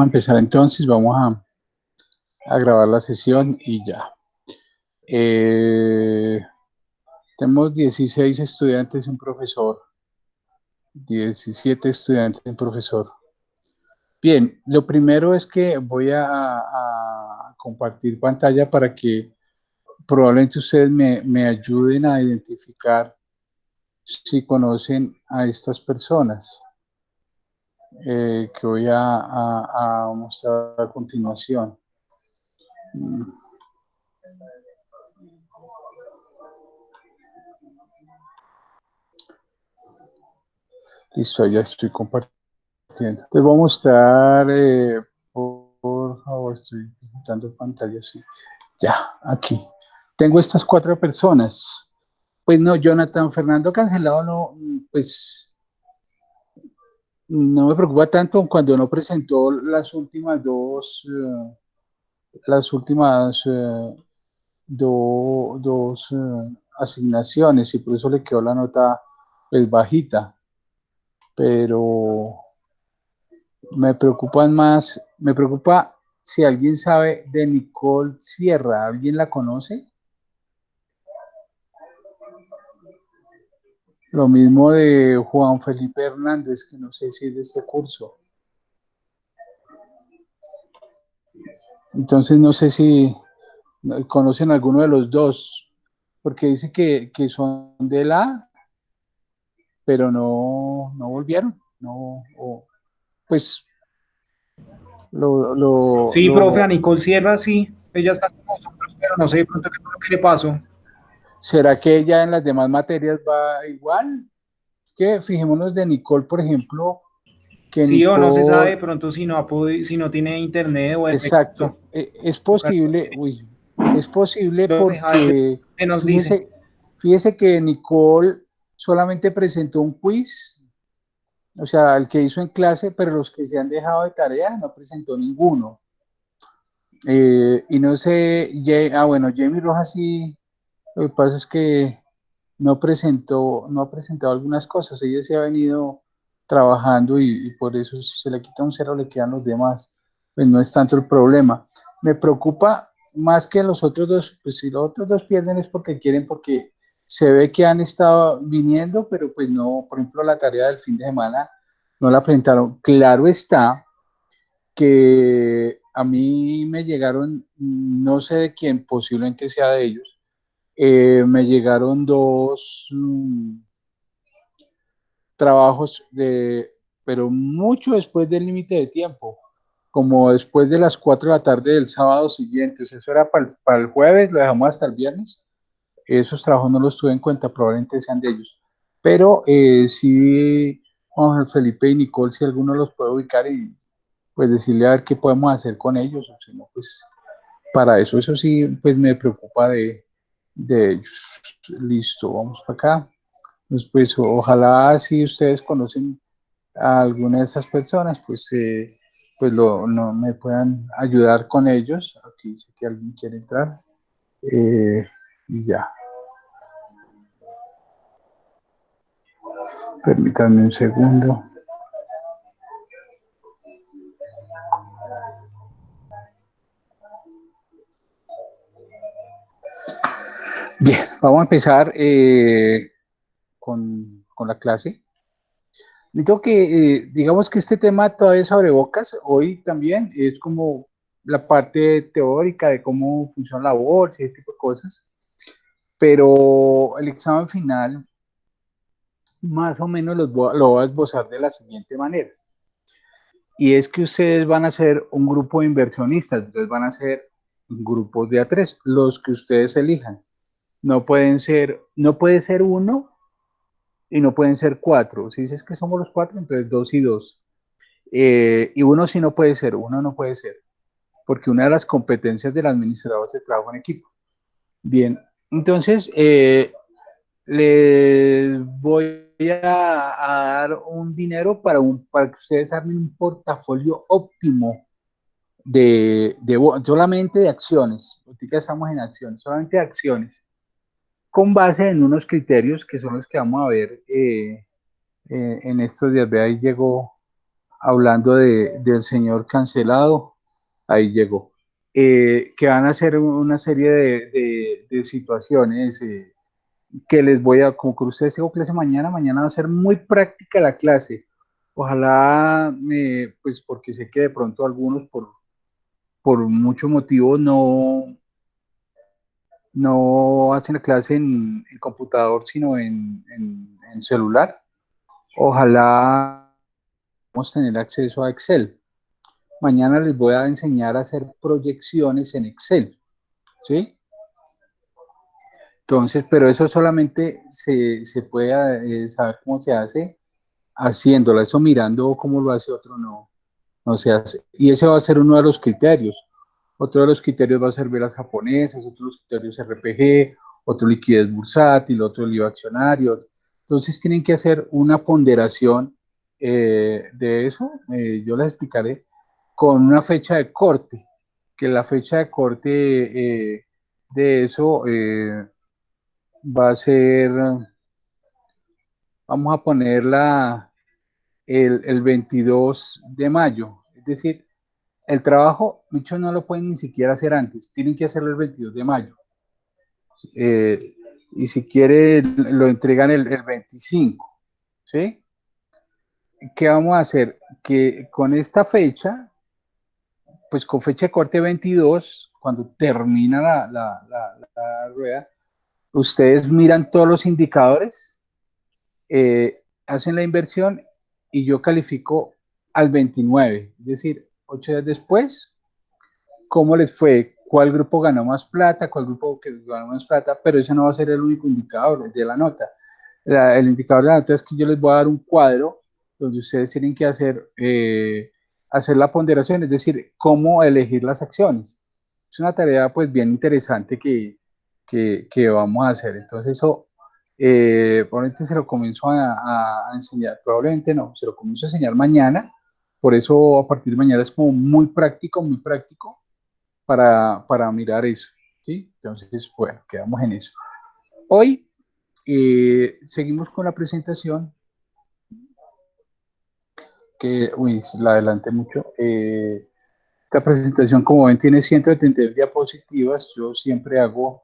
a empezar entonces, vamos a grabar la sesión y ya. Tenemos 16 estudiantes y un profesor. 17 estudiantes y un profesor. Bien, lo primero es que voy a compartir pantalla para que probablemente ustedes me ayuden a identificar si conocen a estas personas que voy a mostrar a continuación. Listo, ya estoy compartiendo. Entonces voy a mostrar, por favor, estoy presentando pantalla, sí. Ya, aquí. Tengo estas 4 personas. Pues no, Jonathan Fernando Cancelado no, pues no me preocupa tanto cuando no presentó las últimas dos asignaciones y por eso le quedó la nota pues bajita, pero me preocupa si alguien sabe de Nicole Sierra, ¿alguien la conoce? Lo mismo de Juan Felipe Hernández, que no sé si es de este curso. Entonces no sé si conocen alguno de los dos, porque dice que son de la, pero no volvieron, no, pues Sí, profe, a Nicole Sierra, sí, ella está con nosotros, pero no sé de pronto qué fue lo que le pasó. ¿será que ella en las demás materias va igual? Es que fijémonos de Nicole, por ejemplo, que Sí o no se sabe Nicole, de pronto si no, si no tiene internet o efecto. exacto, es posible, es posible Profe, a ver porque qué nos dice. fíjese, fíjese que Nicole solamente presentó un quiz, o sea, el que hizo en clase, pero los que se han dejado de tarea no presentó ninguno. Y no sé, bueno, Jamie Rojas sí, lo que pasa es que no ha presentado algunas cosas, ella se ha venido trabajando y por eso si se le quita un cero le quedan los demás, pues no es tanto el problema. Me preocupa más que los otros dos, pues si los otros dos pierden es porque quieren, porque se ve que han estado viniendo, pero pues no, por ejemplo, la tarea del fin de semana no la presentaron. Claro está que a mí me llegaron, no sé de quién, posiblemente sea de ellos, me llegaron dos trabajos pero mucho después del límite de tiempo, como después de las 4 de la tarde del sábado siguiente, o sea, eso era para el jueves, lo dejamos hasta el viernes, esos trabajos no los tuve en cuenta, probablemente sean de ellos, pero sí, Juan Felipe y Nicole, si alguno los puede ubicar y pues decirle a ver qué podemos hacer con ellos, o si no, pues para eso sí, pues me preocupa de ellos. Listo, vamos para acá. Pues ojalá si ustedes conocen a alguna de estas personas, pues, pues no, me puedan ayudar con ellos. Aquí dice que alguien quiere entrar. Y ya. Permítanme un segundo. Bien, vamos a empezar con la clase. Necesito que, digamos que este tema todavía es abrebocas, hoy también es como la parte teórica de cómo funciona la bolsa y ese tipo de cosas, pero el examen final más o menos lo voy a esbozar de la siguiente manera. Y es que ustedes van a ser un grupo de inversionistas, entonces van a ser grupos de A3, los que ustedes elijan. No puede ser uno y no pueden ser 4. Si dices que somos los 4, entonces 2 y 2. Y uno sí no puede ser, uno no puede ser, porque una de las competencias del administrador es el trabajo en equipo. Bien, entonces les voy a dar un dinero para que ustedes armen un portafolio óptimo solamente de acciones. Ahorita estamos en acciones, solamente de acciones, con base en unos criterios que son los que vamos a ver en estos días. Ve, ahí llegó hablando del señor cancelado, ahí llegó. Que van a hacer una serie de situaciones que les voy a, como que ustedes tengo clase mañana, mañana va a ser muy práctica la clase. Ojalá, pues porque sé que de pronto algunos por muchos motivos no hacen la clase en computador, sino en celular. Ojalá podamos tener acceso a Excel. Mañana les voy a enseñar a hacer proyecciones en Excel, ¿sí? Entonces, pero eso solamente se puede saber cómo se hace haciéndolo, eso mirando cómo lo hace otro no se hace. Y ese va a ser uno de los criterios. Otro de los criterios va a ser velas japonesas, otros criterios RPG, otro liquidez bursátil, otro el IVA accionario. Entonces tienen que hacer una ponderación de eso, yo les explicaré, con una fecha de corte, que la fecha de corte de eso va a ser, vamos a ponerla el 22 de mayo, es decir, el trabajo, muchos no lo pueden ni siquiera hacer antes, tienen que hacerlo el 22 de mayo. Y si quiere, lo entregan el 25, ¿sí? ¿Qué vamos a hacer? Que con esta fecha, pues con fecha de corte 22, cuando termina la rueda, ustedes miran todos los indicadores, hacen la inversión y yo califico al 29, es decir, 8 días después, cómo les fue, cuál grupo ganó más plata, cuál grupo que ganó más plata, pero ese no va a ser el único indicador de la nota. El indicador de la nota es que yo les voy a dar un cuadro donde ustedes tienen que hacer la ponderación, es decir, cómo elegir las acciones. Es una tarea pues bien interesante que vamos a hacer. Entonces eso probablemente se lo comienzo a enseñar, probablemente no, se lo comienzo a enseñar mañana, por eso a partir de mañana es como muy práctico para mirar eso, ¿sí? Entonces, bueno, quedamos en eso. Hoy seguimos con la presentación, que, uy, la adelanté mucho. Esta presentación, como ven, tiene 172 diapositivas. Yo siempre hago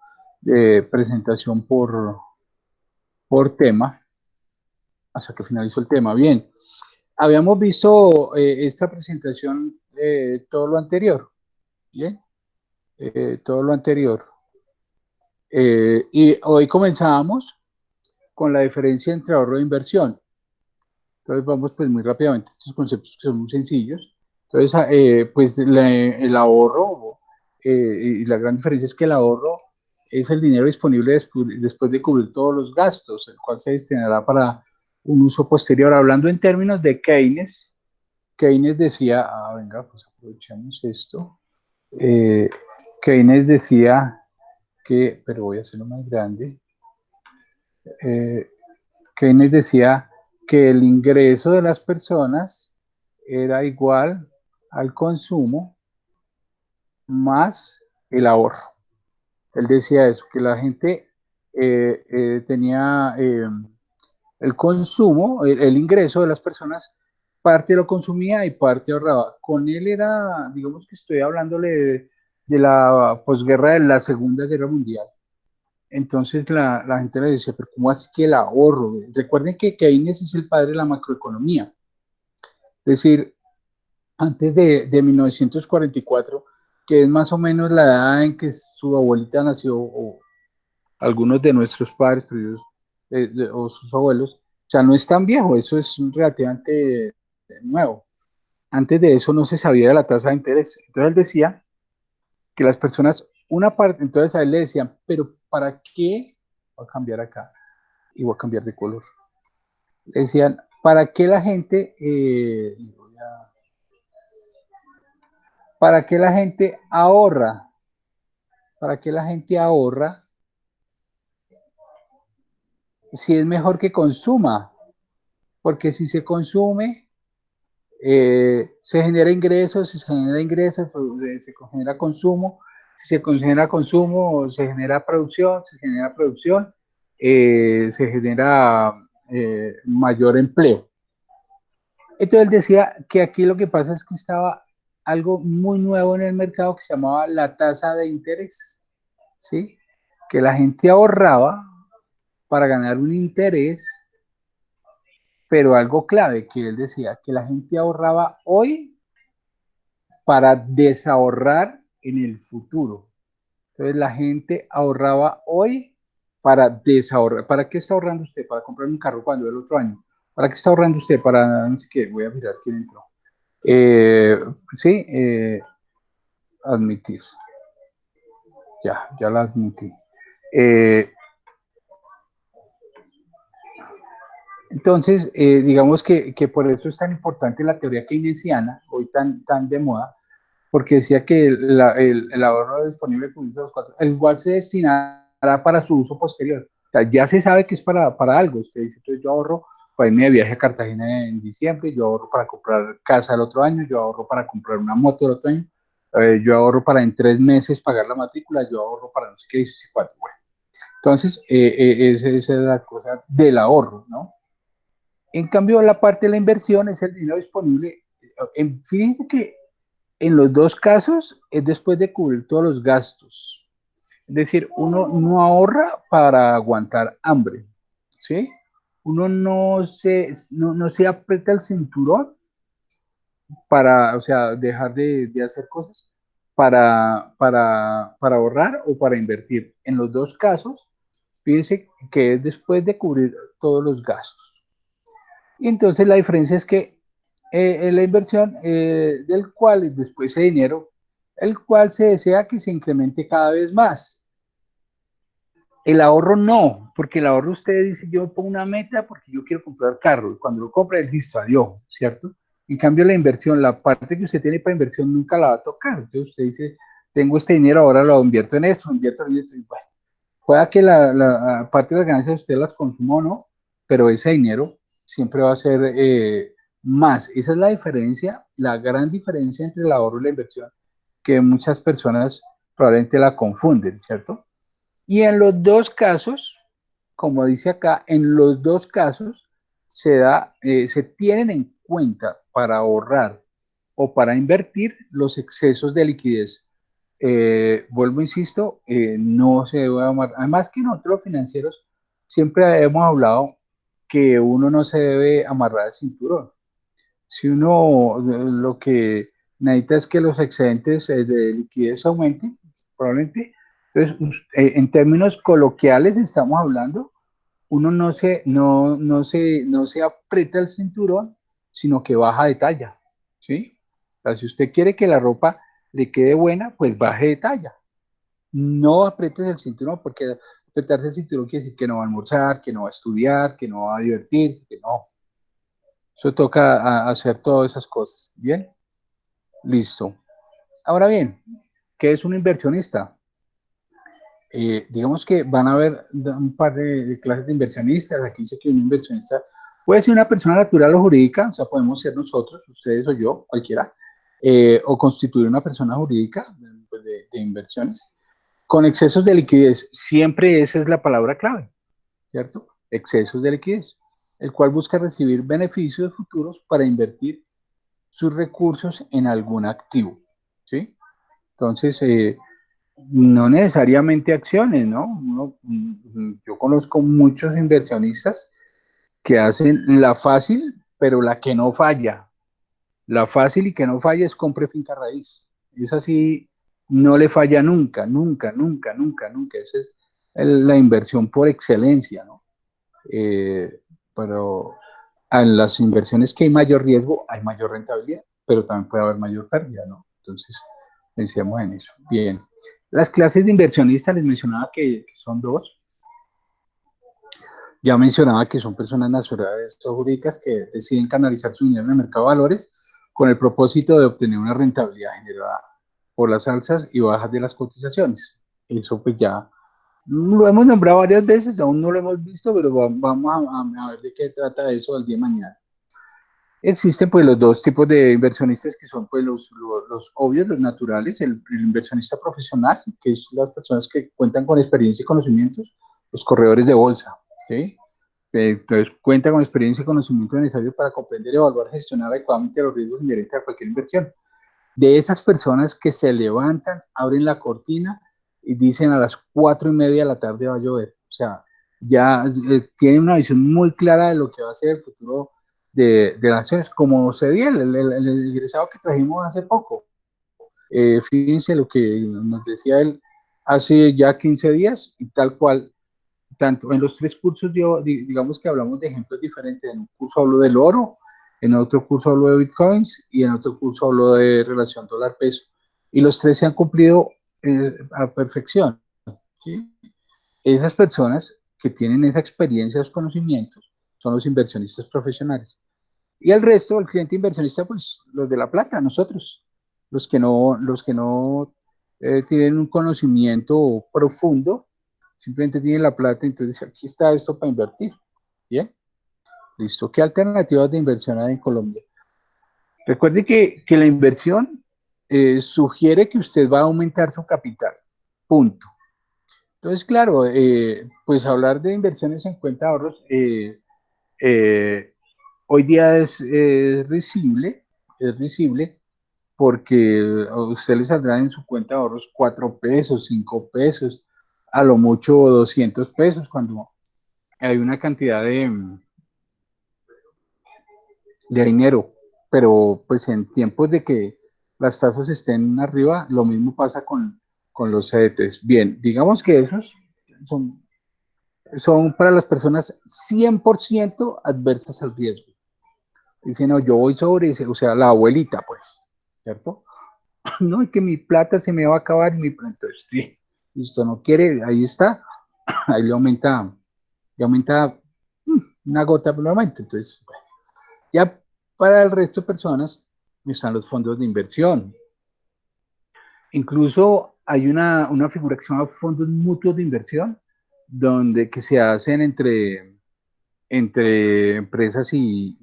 presentación por tema, hasta que finalizo el tema. Bien, habíamos visto esta presentación, todo lo anterior, ¿bien? Todo lo anterior. Y hoy comenzamos con la diferencia entre ahorro e inversión. Entonces vamos pues muy rápidamente estos conceptos que son muy sencillos. Entonces, pues el ahorro, y la gran diferencia es que el ahorro es el dinero disponible después de cubrir todos los gastos, el cual se destinará para un uso posterior. Hablando en términos de Keynes, Keynes decía, venga, pues aprovechamos esto. Eh, Keynes decía que, pero voy a hacerlo más grande, eh, Keynes decía que el ingreso de las personas era igual al consumo más el ahorro. Él decía eso, que la gente tenía el consumo, el ingreso de las personas, parte lo consumía y parte ahorraba. Con él era, digamos que estoy hablándole de la posguerra de la Segunda Guerra Mundial. Entonces la gente le decía, pero ¿cómo así que el ahorro? Recuerden que Keynes es el padre de la macroeconomía. Es decir, antes de 1944, que es más o menos la edad en que su abuelita nació, o algunos de nuestros padres, o sus abuelos, o sea, no es tan viejo, eso es relativamente nuevo. Antes de eso no se sabía de la tasa de interés. Entonces él decía que las personas, una parte, entonces a él le decían, pero ¿para qué? Voy a cambiar acá y voy a cambiar de color. Le decían, ¿para qué la gente, para qué la gente ahorra? ¿Para qué la gente ahorra si es mejor que consuma? Porque si se consume, se genera ingresos, si se genera ingresos, pues, se genera consumo, si se genera consumo, se genera producción, si se genera producción, se genera mayor empleo. Entonces él decía que aquí lo que pasa es que estaba algo muy nuevo en el mercado que se llamaba la tasa de interés, ¿sí? Que la gente ahorraba para ganar un interés, pero algo clave que él decía, que la gente ahorraba hoy para desahorrar en el futuro. Entonces la gente ahorraba hoy para desahorrar. ¿Para qué está ahorrando usted? Para comprar un carro cuando el otro año. ¿Para qué está ahorrando usted? Para no sé qué, voy a mirar quién entró. Eh, sí, admitir. Ya la admití. Eh, entonces, digamos que por eso es tan importante la teoría keynesiana, hoy tan de moda, porque decía que el ahorro disponible de los cuatro, el cual se destinará para su uso posterior. O sea, ya se sabe que es para algo. Usted dice, entonces yo ahorro para irme de viaje a Cartagena en diciembre, yo ahorro para comprar casa el otro año, yo ahorro para comprar una moto el otro año, yo ahorro para en 3 meses pagar la matrícula, yo ahorro para no sé qué, cuatro. Bueno, entonces, esa es la cosa del ahorro, ¿no? En cambio, la parte de la inversión es el dinero disponible. Fíjense que en los dos casos es después de cubrir todos los gastos. Es decir, uno no ahorra para aguantar hambre, ¿sí? Uno no se aprieta el cinturón para, o sea, dejar de hacer cosas para ahorrar o para invertir. En los dos casos, fíjense que es después de cubrir todos los gastos. Y entonces la diferencia es que la inversión del cual después ese dinero, el cual se desea que se incremente cada vez más. El ahorro no, porque el ahorro usted dice, yo pongo una meta porque yo quiero comprar carro, y cuando lo compra, listo, adiós, ¿cierto? En cambio, la inversión, la parte que usted tiene para inversión nunca la va a tocar. Entonces usted dice, tengo este dinero, ahora lo invierto en esto, invierto en esto, y bueno, pueda que la parte de las ganancias usted las consuma o no, pero ese dinero siempre va a ser más. Esa es la diferencia, la gran diferencia entre el ahorro y la inversión, que muchas personas probablemente la confunden, ¿cierto? Y en los dos casos, como dice acá, en los dos casos se tienen en cuenta para ahorrar o para invertir los excesos de liquidez. Vuelvo, insisto, no se debe amarrar. Además que nosotros los financieros siempre hemos hablado que uno no se debe amarrar el cinturón. Si uno lo que necesita es que los excedentes de liquidez aumenten, probablemente. Entonces, en términos coloquiales estamos hablando, uno no se aprieta el cinturón, sino que baja de talla, ¿sí? O sea, si usted quiere que la ropa le quede buena, pues baje de talla. No apretes el cinturón, porque apretarse el cinturón quiere decir que no va a almorzar, que no va a estudiar, que no va a divertirse, que no. Eso toca hacer todas esas cosas. Bien, listo. Ahora bien, ¿qué es un inversionista? Digamos que van a haber un par de clases de inversionistas. Aquí dice que un inversionista puede ser una persona natural o jurídica, o sea, podemos ser nosotros, ustedes o yo, cualquiera, o constituir una persona jurídica pues, de inversiones con excesos de liquidez. Siempre esa es la palabra clave, ¿cierto? Excesos de liquidez, el cual busca recibir beneficios futuros para invertir sus recursos en algún activo, ¿sí? Entonces, no necesariamente acciones, ¿no? Yo conozco muchos inversionistas que hacen la fácil, pero la que no falla. La fácil y que no falla es compre finca raíz. Es así, no le falla nunca, nunca, nunca, nunca, nunca. Esa es la inversión por excelencia, ¿no? Eh, pero en las inversiones que hay mayor riesgo, hay mayor rentabilidad, pero también puede haber mayor pérdida, ¿no? Entonces, pensemos en eso. Bien. Las clases de inversionistas les mencionaba que son dos. Ya mencionaba que son personas naturales o jurídicas que deciden canalizar su dinero en el mercado de valores con el propósito de obtener una rentabilidad generada por las alzas y bajas de las cotizaciones. Eso pues ya lo hemos nombrado varias veces, aún no lo hemos visto, pero vamos a ver de qué trata eso el día de mañana. Existen pues los dos tipos de inversionistas que son pues los obvios, los naturales, el inversionista profesional, que es las personas que cuentan con experiencia y conocimientos, los corredores de bolsa, ¿sí? Entonces, cuenta con experiencia y conocimiento necesario para comprender, evaluar, gestionar adecuadamente los riesgos inherentes a cualquier inversión. De esas personas que se levantan, abren la cortina y dicen a las 4:30 de la tarde va a llover. O sea, ya tienen una visión muy clara de lo que va a ser el futuro de las acciones, como se dio el egresado que trajimos hace poco. Fíjense lo que nos decía él hace ya 15 días y tal cual, tanto en los tres cursos, digamos que hablamos de ejemplos diferentes. En un curso hablo del oro, en otro curso hablo de bitcoins y en otro curso hablo de relación dólar-peso. Y los tres se han cumplido a perfección. ¿Sí? Esas personas que tienen esa experiencia, esos conocimientos, son los inversionistas profesionales. Y el resto, el cliente inversionista, pues los de la plata, nosotros, los que no tienen un conocimiento profundo, simplemente tienen la plata, entonces aquí está esto para invertir. Bien, listo. ¿Qué alternativas de inversión hay en Colombia? Recuerde que la inversión sugiere que usted va a aumentar su capital. Punto. Entonces, claro, pues hablar de inversiones en cuenta de ahorros hoy día es risible porque a usted le saldrá en su cuenta de ahorros 4 pesos, 5 pesos, a lo mucho 200 pesos cuando hay una cantidad de dinero. Pero pues en tiempos de que las tasas estén arriba, lo mismo pasa con los CDTs. Bien, digamos que esos son, son para las personas 100% adversas al riesgo. Dicen, no, yo voy sobre, o sea, la abuelita, pues, ¿cierto? No, es que mi plata se me va a acabar y mi plata, entonces, sí, listo, no quiere, ahí está, ahí le aumenta una gota probablemente. Entonces, bueno, ya para el resto de personas están los fondos de inversión. Incluso hay una figura que se llama fondos mutuos de inversión, donde que se hacen entre empresas y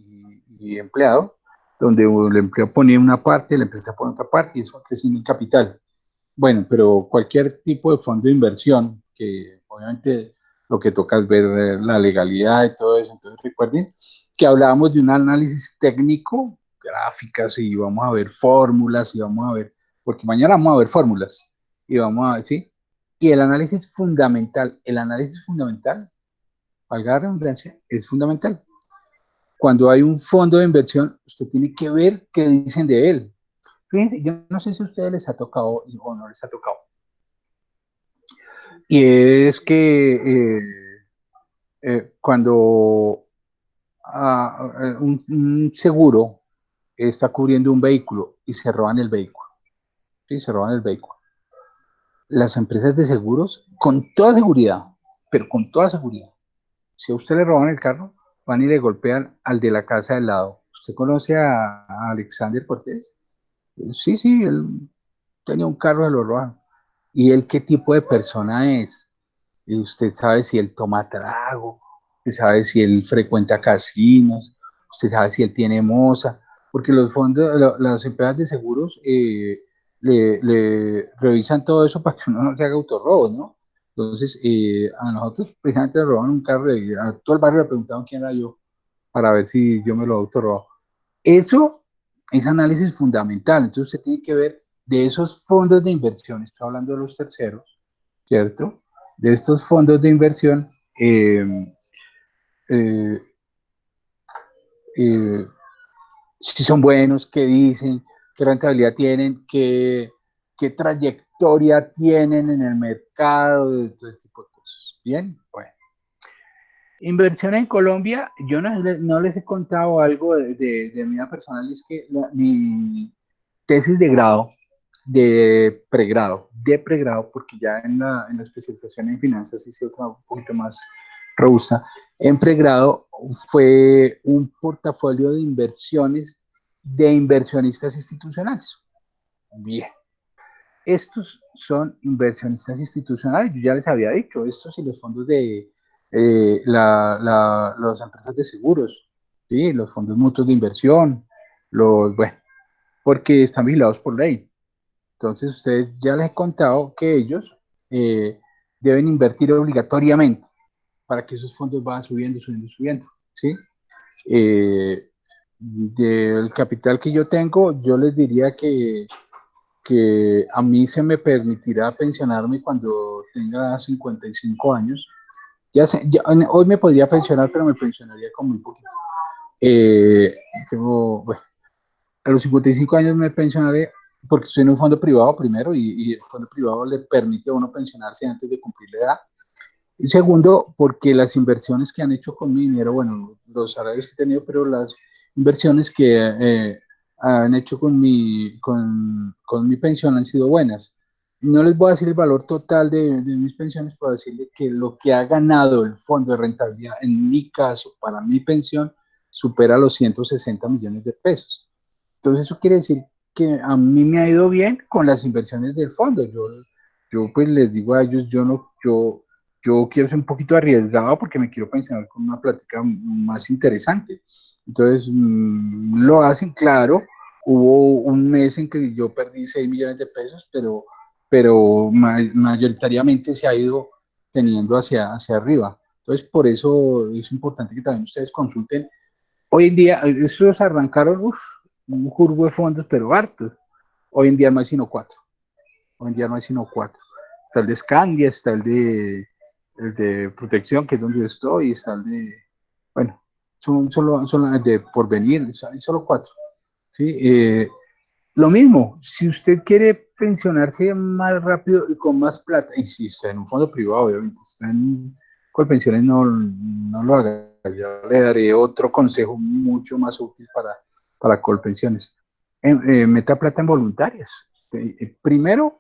empleado, donde el empleado pone una parte, la empresa pone otra parte y eso crece en el capital. Bueno, pero cualquier tipo de fondo de inversión, que obviamente lo que toca es ver la legalidad y todo eso. Entonces recuerden que hablábamos de un análisis técnico, gráficas y vamos a ver fórmulas y vamos a ver, porque mañana vamos a ver fórmulas y vamos a ver, ¿sí? Y el análisis fundamental, valga la redundancia, es fundamental. Cuando hay un fondo de inversión, usted tiene que ver qué dicen de él. Fíjense, yo no sé si a ustedes les ha tocado o no les ha tocado. Y es que cuando un seguro está cubriendo un vehículo y se roban el vehículo, ¿sí? Se roban el vehículo. Las empresas de seguros, con toda seguridad, pero con toda seguridad, si a usted le roban el carro, van y le golpean al de la casa del lado. ¿Usted conoce a Alexander Cortés? Sí, sí, él tenía un carro, se lo roban. ¿Y él qué tipo de persona es? Y usted sabe si él toma trago, usted sabe si él frecuenta casinos, usted sabe si él tiene moza, porque los fondos, las empresas de seguros le revisan todo eso para que uno no se haga autorrobos, ¿no? Entonces, a nosotros precisamente nos roban un carro, a todo el barrio le preguntaban quién era yo, para ver si yo me lo autorrobaba. Eso es análisis fundamental, entonces usted tiene que ver de esos fondos de inversión, estoy hablando de los terceros, ¿cierto? De estos fondos de inversión, eh, eh, eh, si son buenos, qué dicen, qué rentabilidad tienen, qué trayectoria tienen en el mercado, de todo tipo de cosas. Bien, bueno. Inversión en Colombia, yo no les he contado algo de mi vida personal, es que mi tesis de grado, de pregrado, porque ya en la especialización en finanzas hice otra un poquito más robusta. En pregrado fue un portafolio de inversiones de inversionistas institucionales. Bien, estos son inversionistas institucionales, yo ya les había dicho, estos y los fondos de las empresas de seguros, ¿sí? Los fondos mutuos de inversión, bueno, porque están vigilados por ley. Entonces, ustedes ya les he contado que ellos eh, deben invertir obligatoriamente para que esos fondos vayan subiendo, subiendo, subiendo, ¿sí? Del capital que yo tengo, yo les diría que a mí se me permitirá pensionarme cuando tenga 55 años. Hoy me podría pensionar, pero me pensionaría con muy poquito. Eh, bueno, a los 55 años me pensionaré porque estoy en un fondo privado primero y el fondo privado le permite a uno pensionarse antes de cumplir la edad. Y segundo, porque las inversiones que han hecho con mi dinero, bueno, los salarios que he tenido, pero las inversiones que han hecho con mi pensión han sido buenas. No les voy a decir el valor total de mis pensiones, pero decirle que lo que ha ganado el fondo de rentabilidad, en mi caso, para mi pensión, supera los 160 millones de pesos. Entonces, eso quiere decir que a mí me ha ido bien con las inversiones del fondo. Yo pues les digo a ellos, yo quiero ser un poquito arriesgado porque me quiero pensionar con una plática más interesante. Entonces, lo hacen, claro. Hubo un mes en que yo perdí 6 millones de pesos, pero mayoritariamente se ha ido teniendo hacia arriba. Entonces, por eso es importante que también ustedes consulten. Hoy en día, esos arrancaron un curvo de fondos, pero hartos. Hoy en día no hay sino cuatro. Hoy en día no hay sino cuatro. Está el de Scandia, está el de Protección, que es donde yo estoy, está el de, bueno, son el de Porvenir, hay solo cuatro. ¿Sí? Lo mismo, si usted quiere pensionarse más rápido y con más plata, y si está en un fondo privado, obviamente, está en Colpensiones, no lo haga. Yo le daré otro consejo mucho más útil para Colpensiones. Meta plata en voluntarias. Primero,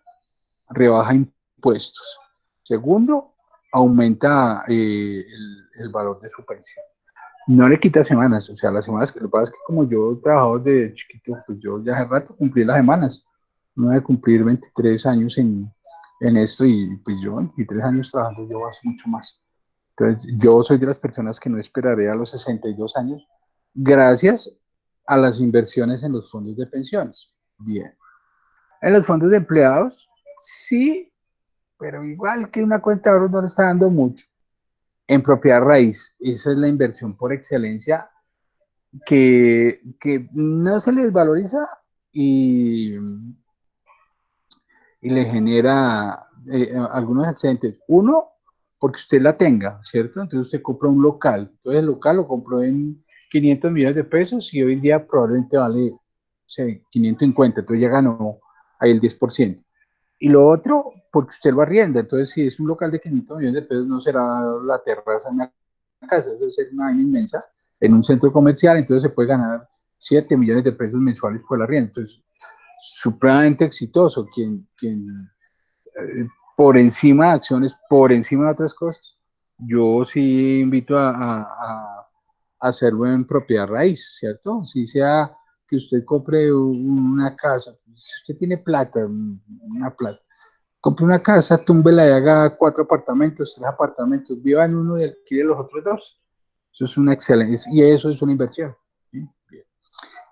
rebaja impuestos. Segundo, aumenta el valor de su pensión. No le quita semanas, o sea, las semanas que lo que pasa es que como yo he trabajado desde chiquito, pues yo ya hace rato cumplí las semanas. No voy a cumplir 23 años en esto y pues yo 23 años trabajando, yo hace mucho más. Entonces, yo soy de las personas que no esperaré a los 62 años gracias a las inversiones en los fondos de pensiones. Bien. En los fondos de empleados, sí, pero igual que una cuenta de ahorros no le está dando mucho. En propiedad raíz, esa es la inversión por excelencia que no se les valoriza y, y le genera algunos accidentes. Uno, porque usted la tenga, ¿cierto? Entonces usted compra un local. Entonces el local lo compró en 500 millones de pesos y hoy en día probablemente vale, o sea, 550. Entonces ya ganó ahí el 10%. Y lo otro, porque usted lo arrienda. Entonces, si es un local de 500 millones de pesos, no será la terraza en una casa, debe ser una vaina inmensa en un centro comercial. Entonces, se puede ganar 7 millones de pesos mensuales por el arriendo. Entonces, supremamente exitoso. Por encima de acciones, por encima de otras cosas, yo sí invito a hacerlo en propiedad raíz, ¿cierto? Si sea que usted compre una casa, si usted tiene plata, una plata, compre una casa, túmbela y haga 4 apartamentos, 3 apartamentos, viva en uno y alquile los otros dos. Eso es una excelente, y eso es una inversión. ¿Sí?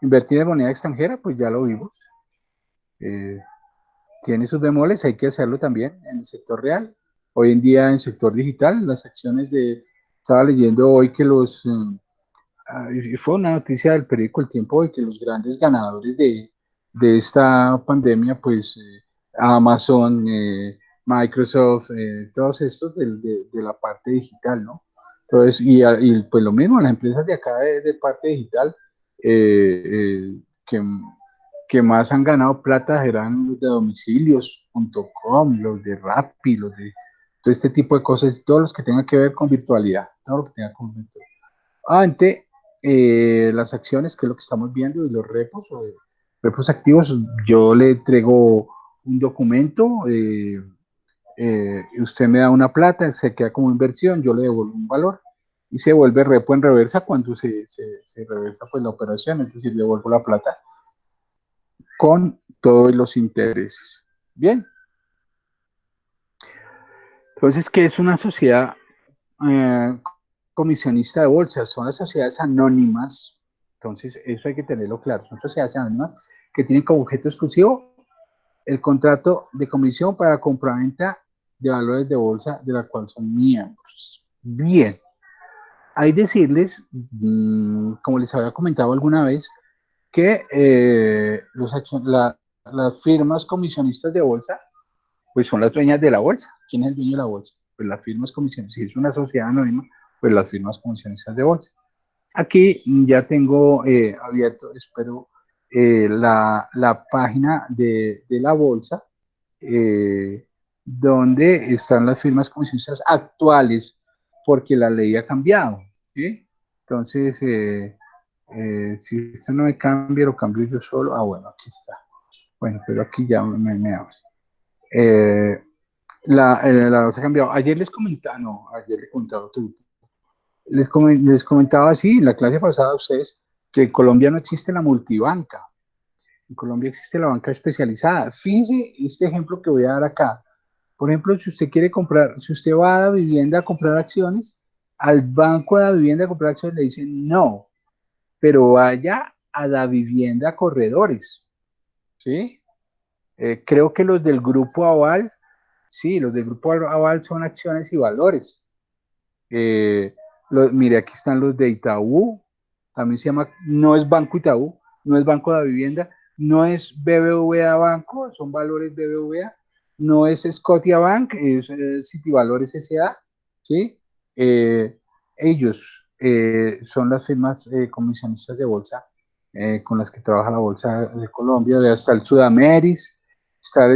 Invertir en moneda extranjera, pues ya lo vimos. Eh, Tiene sus bemoles, hay que hacerlo también en el sector real. Hoy en día en el sector digital, las acciones estaba leyendo hoy que fue una noticia del periódico El Tiempo hoy, que los grandes ganadores de esta pandemia, pues Amazon, Microsoft, todos estos de la parte digital, ¿no? Entonces, y pues lo mismo, las empresas de acá de parte digital, eh, que más han ganado plata serán los de domicilios.com, los de Rappi, los de todo este tipo de cosas, todos los que tengan que ver con virtualidad, todo lo que tenga con virtualidad. Ante las acciones, que es lo que estamos viendo, y los repos, o repos activos, yo le entrego un documento, usted me da una plata, se queda como inversión, yo le devuelvo un valor y se vuelve repo en reversa cuando se reversa pues la operación, es decir, le devuelvo la plata con todos los intereses. Bien, entonces, ¿qué es una sociedad eh, comisionista de bolsas? Son las sociedades anónimas. Entonces, eso hay que tenerlo claro. Son sociedades anónimas que tienen como objeto exclusivo el contrato de comisión para compraventa de valores de bolsa de la cual son miembros. Bien, hay decirles, como les había comentado alguna vez, que las firmas comisionistas de bolsa, pues son las dueñas de la bolsa. ¿Quién es el dueño de la bolsa? Pues las firmas comisionistas. Si es una sociedad anónima, pues las firmas comisionistas de bolsa. Aquí ya tengo abierto, espero, la página de la bolsa, eh, donde están las firmas comisionistas actuales, porque la ley ha cambiado, ¿sí? Entonces, si esto no me cambia, lo cambio yo solo. Ah, bueno, aquí está. Bueno, pero aquí ya me abre. Eh, la bolsa ha cambiado. Ayer les comentaba, no, ayer les comentaba otro. Les comentaba así en la clase pasada a ustedes que en Colombia no existe la multibanca. En Colombia existe la banca especializada. Fíjense este ejemplo que voy a dar acá. Por ejemplo, si usted quiere comprar, si usted va a la vivienda a comprar acciones, al banco de la vivienda a comprar acciones le dicen no, pero vaya a la vivienda corredores, ¿sí? Creo que los del grupo Aval, sí, los del grupo Aval son acciones y valores. Mire, aquí están los de Itaú, también se llama, no es Banco Itaú, no es Banco de la Vivienda, no es BBVA Banco, son valores BBVA, no es Scotiabank, es Citivalores S.A., ¿sí? Ellos son las firmas comisionistas de bolsa con las que trabaja la Bolsa de Colombia. Ya está el Sudameris,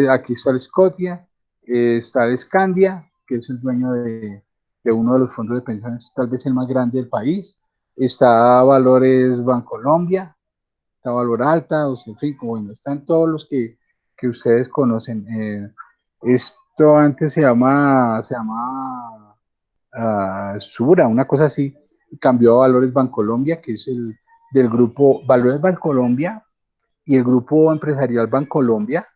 aquí está el Scotia, está el Scandia, que es el dueño de uno de los fondos de pensiones, tal vez el más grande del país. Está Valores Bancolombia, está Valor Alta, o sea, en fin, bueno, están todos los que ustedes conocen. Esto antes se llama Sura, una cosa así, cambió a Valores Bancolombia, que es el del grupo Valores Bancolombia y el grupo empresarial Bancolombia,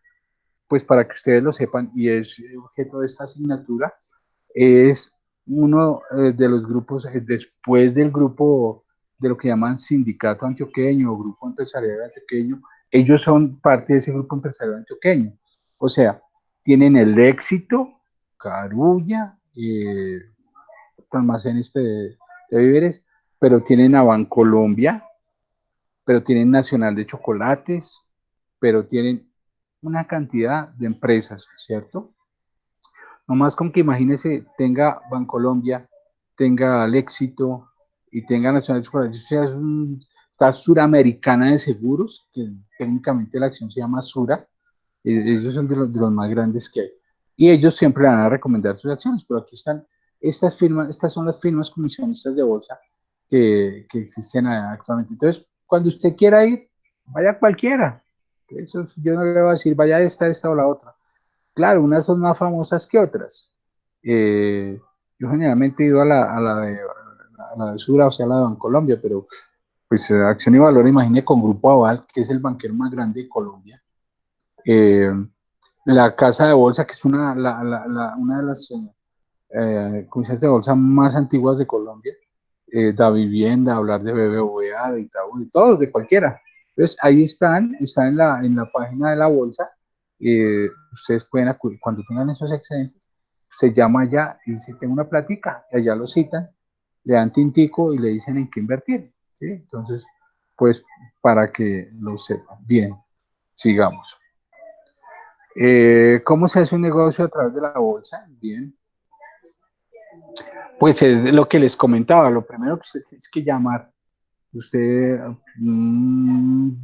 pues para que ustedes lo sepan, y es objeto de esta asignatura, es uno de los grupos, después del grupo de lo que llaman Sindicato Antioqueño o Grupo Empresarial Antioqueño, ellos son parte de ese grupo empresarial antioqueño. O sea, tienen el Éxito, Carulla, almacenes de víveres, pero tienen a Bancolombia, pero tienen Nacional de Chocolates, pero tienen una cantidad de empresas, ¿cierto? No más con que imagínese, tenga Bancolombia, tenga el Éxito y tenga Nacional de Chocolates, o sea, está Suramericana de Seguros, que técnicamente la acción se llama Sura, ellos son de los más grandes que hay. Y ellos siempre van a recomendar sus acciones, pero aquí están estas firmas, estas son las firmas comisionistas de bolsa que existen actualmente. Entonces, cuando usted quiera ir, vaya a cualquiera. Eso, yo no le voy a decir, vaya a esta o la otra. Claro, unas son más famosas que otras. Eh, yo generalmente he ido a la de Sura, o sea, a la de Bancolombia, pero pues Acción y Valor, imagine con Grupo Aval, que es el banquero más grande de Colombia. Eh, la Casa de Bolsa, que es una de las comisiones de bolsa más antiguas de Colombia, da Vivienda, hablar de BBVA, de Itaú, de todos, de cualquiera. Entonces, ahí están en la página de la bolsa. Ustedes pueden acudir, cuando tengan esos excedentes, usted llama allá y dice, tengo una plática, y allá lo citan, le dan tintico y le dicen en qué invertir. ¿Sí? Entonces, pues, para que lo sepan. Bien, sigamos. ¿Cómo se hace un negocio a través de la bolsa? Bien, pues es lo que les comentaba, lo primero que usted tiene que llamar. Usted,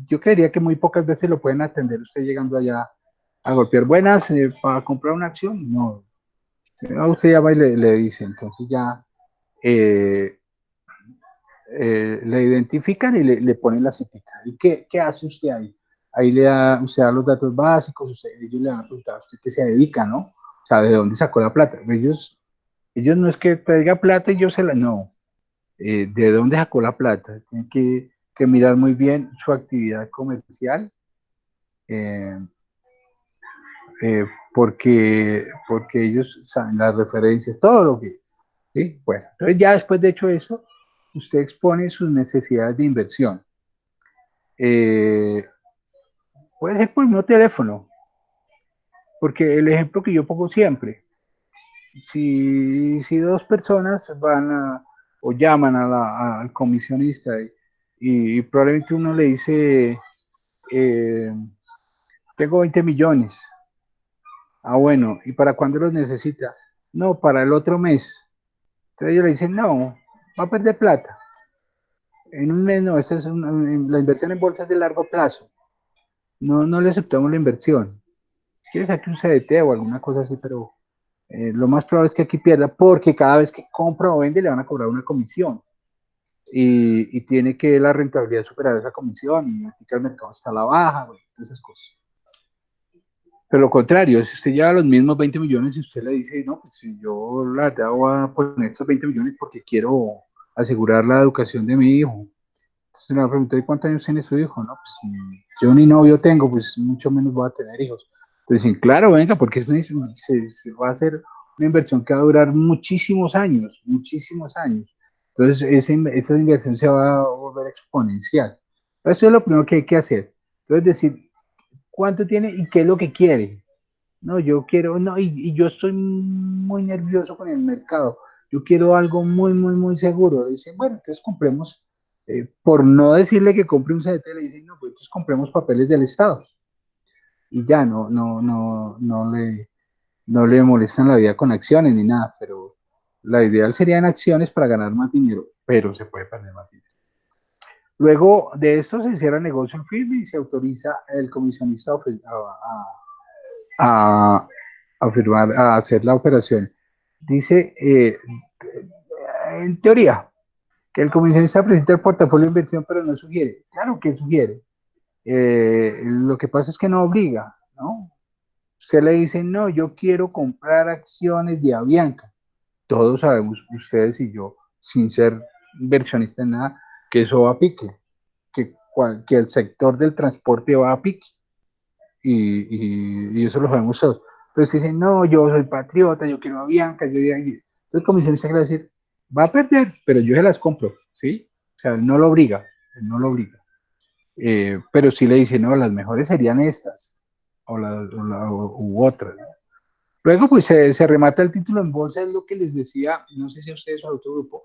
yo creería que muy pocas veces lo pueden atender usted llegando allá a golpear buenas para comprar una acción. No, usted ya va y le dice, entonces ya eh, le identifican y le ponen la cita. ¿Y qué hace usted ahí? Ahí usted da los datos básicos, ellos le van a preguntar a usted qué se dedica, ¿no? O sea, ¿de dónde sacó la plata? Ellos no es que traiga plata y yo se la, no. ¿De dónde sacó la plata? Tiene que mirar muy bien su actividad comercial, eh, porque ellos saben las referencias, todo lo que, ¿sí? Bueno, entonces ya después de hecho eso, usted expone sus necesidades de inversión. Eh, puede ser por el mismo teléfono, porque el ejemplo que yo pongo siempre, si dos personas van o llaman al comisionista y probablemente uno le dice, eh, tengo 20 millones. Ah, bueno, ¿y para cuándo los necesita? No, para el otro mes. Entonces ellos le dicen, no, va a perder plata. En un mes no, la inversión en bolsa es de largo plazo. No, no le aceptamos la inversión. Quiere sacar un CDT o alguna cosa así, pero lo más probable es que aquí pierda porque cada vez que compra o vende le van a cobrar una comisión y tiene que la rentabilidad superar esa comisión y aquí que el mercado está a la baja, bueno, todas esas cosas. Pero lo contrario, si usted lleva los mismos 20 millones y usted le dice, no, pues si yo la verdad voy a poner estos 20 millones porque quiero asegurar la educación de mi hijo. Entonces le va a preguntar, ¿y cuántos años tiene su hijo? No, pues yo ni novio tengo, pues mucho menos voy a tener hijos. Entonces dicen, claro, venga, porque se va a hacer una inversión que va a durar muchísimos años, muchísimos años. Entonces esa inversión se va a volver exponencial. Eso es lo primero que hay que hacer. Entonces decir, ¿cuánto tiene y qué es lo que quiere? No, yo quiero, no, y yo estoy muy nervioso con el mercado. Yo quiero algo muy, muy, muy seguro. Dicen, bueno, entonces compremos, por no decirle que compre un CDT, le dicen, no, pues entonces compremos papeles del Estado. Y ya no le molestan la vida con acciones ni nada, pero la ideal sería en acciones para ganar más dinero, pero se puede perder más dinero. Luego de esto se cierra el negocio en firme y se autoriza el comisionista a, a firmar, a hacer la operación. Dice, en teoría, que el comisionista presenta el portafolio de inversión, pero no sugiere. Claro que sugiere. Lo que pasa es que no obliga, ¿no? Usted le dice, no, yo quiero comprar acciones de Avianca. Todos sabemos, ustedes y yo, sin ser inversionista en nada, que eso va a pique, que el sector del transporte va a pique. Y eso lo sabemos todos. Entonces dicen, no, yo soy patriota, yo quiero a Bianca, yo ya. Entonces el comisionista quiere decir, va a perder, pero yo se las compro, ¿sí? O sea, él no lo obliga, él no lo obliga. Pero sí le dice, no, las mejores serían estas, u otras, ¿no? Luego, pues se remata el título en bolsa, es lo que les decía, no sé si a ustedes o a otro grupo,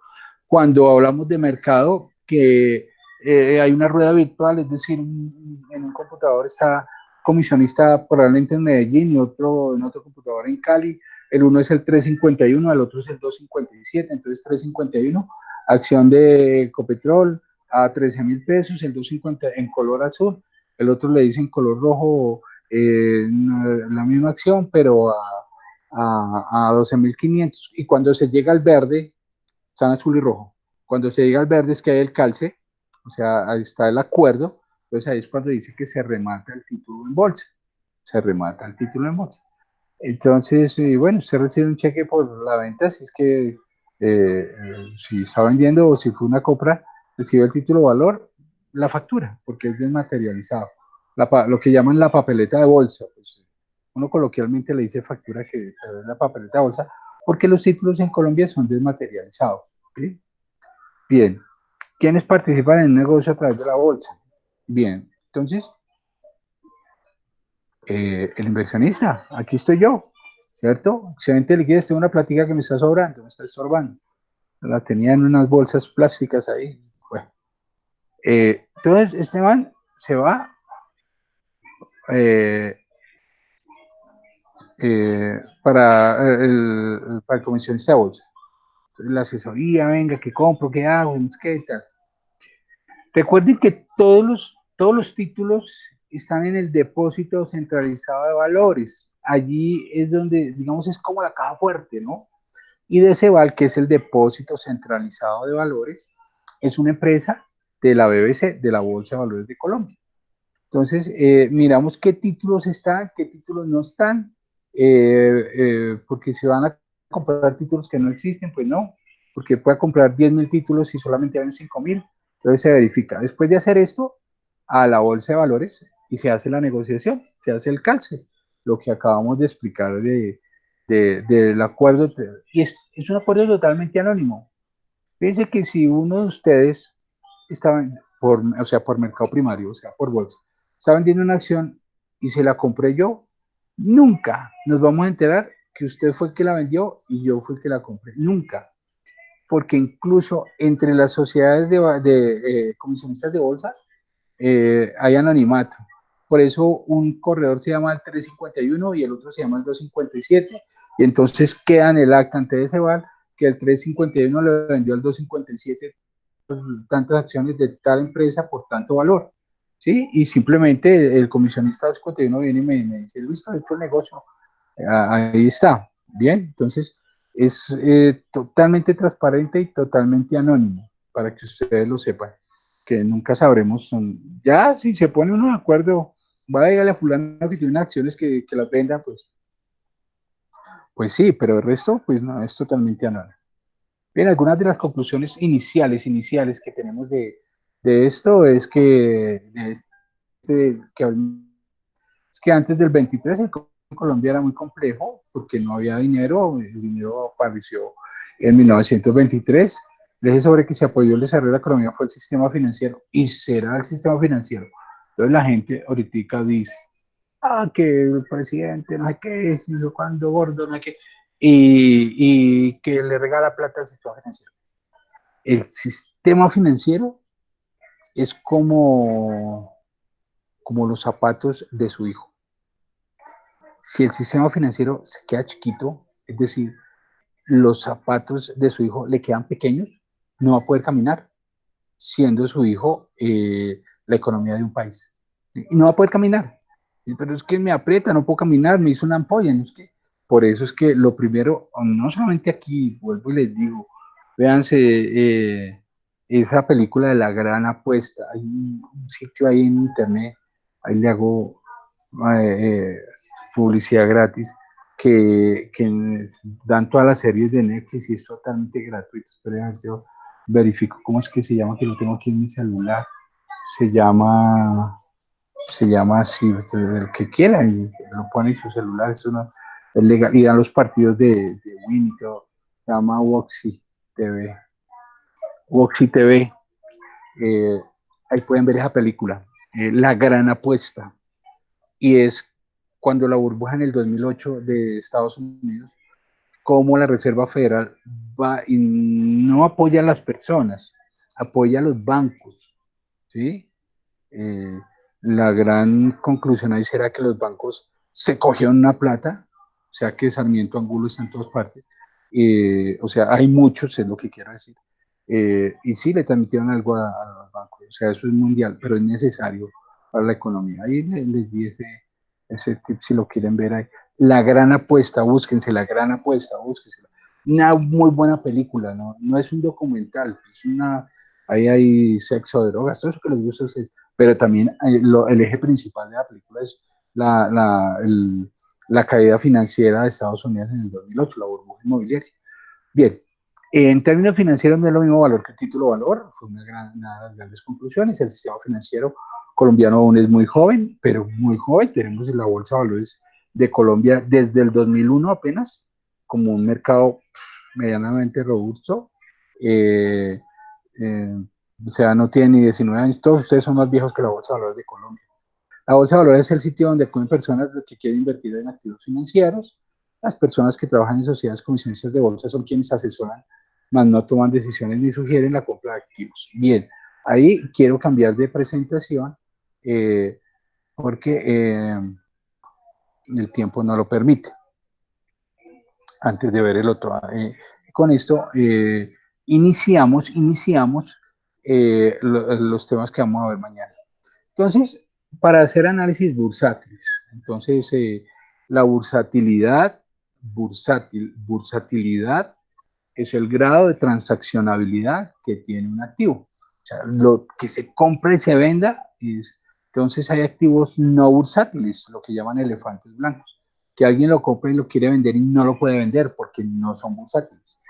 cuando hablamos de mercado, que hay una rueda virtual, es decir, en un computador está comisionista probablemente en Medellín y otro en otro computador en Cali. El uno es el 351, el otro es el 257, entonces 351, acción de Ecopetrol a 13.000 pesos, el 250 en color azul, el otro le dice en color rojo la misma acción, pero a 12.500. Y cuando se llega al verde, están azul y rojo. Cuando se llega al verde es que hay el calce, o sea, ahí está el acuerdo. Entonces ahí es cuando dice que se remata el título en bolsa. Se remata el título en bolsa. Entonces, bueno, se recibe un cheque por la venta, si es que si está vendiendo o si fue una compra, recibe el título de valor, la factura, porque es desmaterializado. Lo que llaman la papeleta de bolsa, pues uno coloquialmente le dice factura que es la papeleta de bolsa, porque los títulos en Colombia son desmaterializados. ¿Sí? Bien, ¿quiénes participan en un negocio a través de la bolsa? Bien, entonces, el inversionista, aquí estoy yo, ¿cierto? Excedente de liquidez, tengo una platica que me está sobrando, me está estorbando. La tenía en unas bolsas plásticas ahí. Bueno, entonces, este man se va eh, para el comisionista de bolsa. Entonces, la asesoría, venga, ¿qué compro? ¿Qué hago? ¿Qué tal? Recuerden que todos los títulos están en el depósito centralizado de valores. Allí es donde, digamos, es como la caja fuerte, ¿no? Y DCVAL, que es el depósito centralizado de valores, es una empresa de la BBC, de la Bolsa de Valores de Colombia. Entonces, miramos qué títulos están, qué títulos no están, porque si van a comprar títulos que no existen, pues no, porque puede comprar 10.000 títulos y solamente hay 5.000, entonces se verifica. Después de hacer esto, a la bolsa de valores y se hace la negociación, se hace el calce, lo que acabamos de explicar del acuerdo, y es un acuerdo totalmente anónimo. Fíjense que si uno de ustedes estaba, o sea, por mercado primario, o sea, por bolsa, está vendiendo una acción y se la compré yo, nunca nos vamos a enterar que usted fue el que la vendió y yo fui el que la compré. Nunca. Porque incluso entre las sociedades de comisionistas de bolsa hay anonimato. Por eso un corredor se llama el 351 y el otro se llama el 257, y entonces queda en el acta ante ese bar que el 351 le vendió al 257 tantas acciones de tal empresa por tanto valor. ¿Sí? Y simplemente el comisionista 251 viene y me dice, listo, esto es negocio, ahí está. Bien, entonces es totalmente transparente y totalmente anónimo, para que ustedes lo sepan, que nunca sabremos. Ya si se pone uno de acuerdo, va a llegarle a fulano que tiene acciones que las venda, pues sí, pero el resto, pues no, es totalmente anónimo. Bien, algunas de las conclusiones iniciales que tenemos de esto es que antes del 23 el Colombia era muy complejo porque no había dinero, el dinero apareció en 1923. El eje sobre que se apoyó el desarrollo de la economía fue el sistema financiero y será el sistema financiero. Entonces la gente ahorita dice, que el presidente no sé qué, sino cuando gordo, no sé qué, y que le regala plata al sistema financiero. El sistema financiero es como los zapatos de su hijo. Si el sistema financiero se queda chiquito, es decir, los zapatos de su hijo le quedan pequeños, no va a poder caminar, siendo su hijo la economía de un país. Y no va a poder caminar. Pero es que me aprieta, no puedo caminar, me hizo una ampolla. ¿No? Es que, por eso es que lo primero, no solamente aquí, vuelvo y les digo, véanse esa película de La Gran Apuesta. Hay un sitio ahí en internet, ahí le hago eh, publicidad gratis, que dan todas las series de Netflix y es totalmente gratuito. Pero yo verifico cómo es que se llama, que lo tengo aquí en mi celular. Se llama, se llama así, el que quiera, y lo pone en su celular, eso no, es legal, y dan los partidos de Win y todo. Se llama Woxy TV. Woxy TV, eh, ahí pueden ver esa película, La Gran Apuesta, y es cuando la burbuja en el 2008 de Estados Unidos, cómo la Reserva Federal va y no apoya a las personas, apoya a los bancos, ¿sí? Eh, la gran conclusión ahí será que los bancos se cogieron una plata, o sea que Sarmiento Angulo está en todas partes, o sea, hay muchos, es lo que quiero decir, y sí le transmitieron algo a los bancos, o sea, eso es mundial, pero es necesario para la economía. Ahí les di ese tip si lo quieren ver ahí. La Gran Apuesta, búsquense, La Gran Apuesta, búsquense. Una muy buena película, ¿no? No es un documental, es ahí hay sexo, drogas, todo eso que les gusta es, pero también el eje principal de la película es la caída financiera de Estados Unidos en el 2008, la burbuja inmobiliaria. Bien, en términos financieros no es lo mismo valor que título valor, fue una de las grandes conclusiones. El sistema financiero colombiano aún es muy joven, pero muy joven. Tenemos en la Bolsa de Valores de Colombia desde el 2001 apenas, como un mercado medianamente robusto. Eh, eh, o sea, no tiene ni 19 años, todos ustedes son más viejos que la Bolsa de Valores de Colombia. La Bolsa de Valores es el sitio donde acuden personas que quieren invertir en activos financieros. Las personas que trabajan en sociedades comisionistas de bolsa son quienes asesoran, mas no toman decisiones ni sugieren la compra de activos. Bien, ahí quiero cambiar de presentación porque el tiempo no lo permite. Antes de ver el otro. Con esto iniciamos los temas que vamos a ver mañana. Entonces, para hacer análisis bursátiles, entonces la bursatilidad es el grado de transaccionabilidad que tiene un activo. O sea, lo que se compra y se venda, entonces hay activos no bursátiles, lo que llaman elefantes blancos, que alguien lo compra y lo quiere vender y no lo puede vender porque no son bursátiles.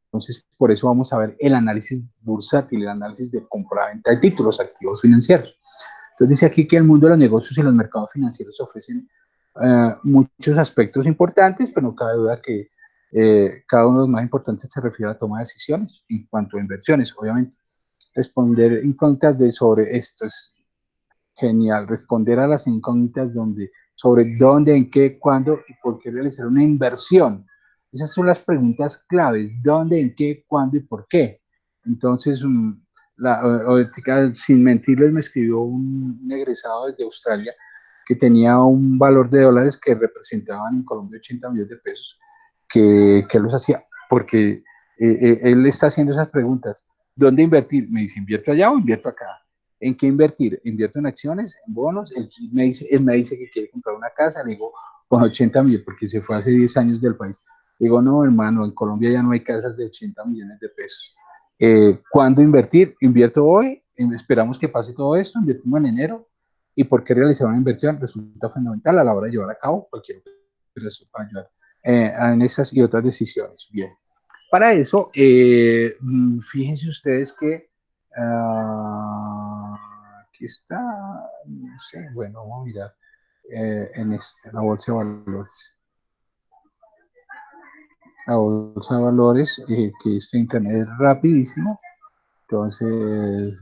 Entonces, por eso vamos a ver el análisis bursátil, el análisis de compra-venta de títulos, activos financieros. Entonces dice aquí que el mundo de los negocios y los mercados financieros ofrecen muchos aspectos importantes, pero no cabe duda que cada uno de los más importantes se refiere a la toma de decisiones en cuanto a inversiones, obviamente. Responder incógnitas sobre esto es genial, responder a las incógnitas donde sobre dónde, en qué, cuándo y por qué realizar una inversión. Esas son las preguntas claves, dónde, en qué, cuándo y por qué. Entonces, sin mentirles, me escribió un egresado desde Australia que tenía un valor de dólares que representaban en Colombia 80 millones de pesos, que los hacía, porque él está haciendo esas preguntas. ¿Dónde invertir? Me dice, ¿invierto allá o invierto acá? ¿En qué invertir? ¿Invierto en acciones, en bonos? Él me dice que quiere comprar una casa, le digo, con 80 millones, porque se fue hace 10 años del país. Le digo, no, hermano, en Colombia ya no hay casas de 80 millones de pesos. ¿Cuándo invertir? Invierto hoy, esperamos que pase todo esto, invertimos en enero. ¿Y por qué realizar una inversión? Resulta fundamental a la hora de llevar a cabo cualquier operación para ayudar en esas y otras decisiones. Bien. Para eso, fíjense ustedes que aquí está, no sé, bueno, vamos a mirar en la bolsa de valores. La bolsa de valores, que este internet es rapidísimo, entonces,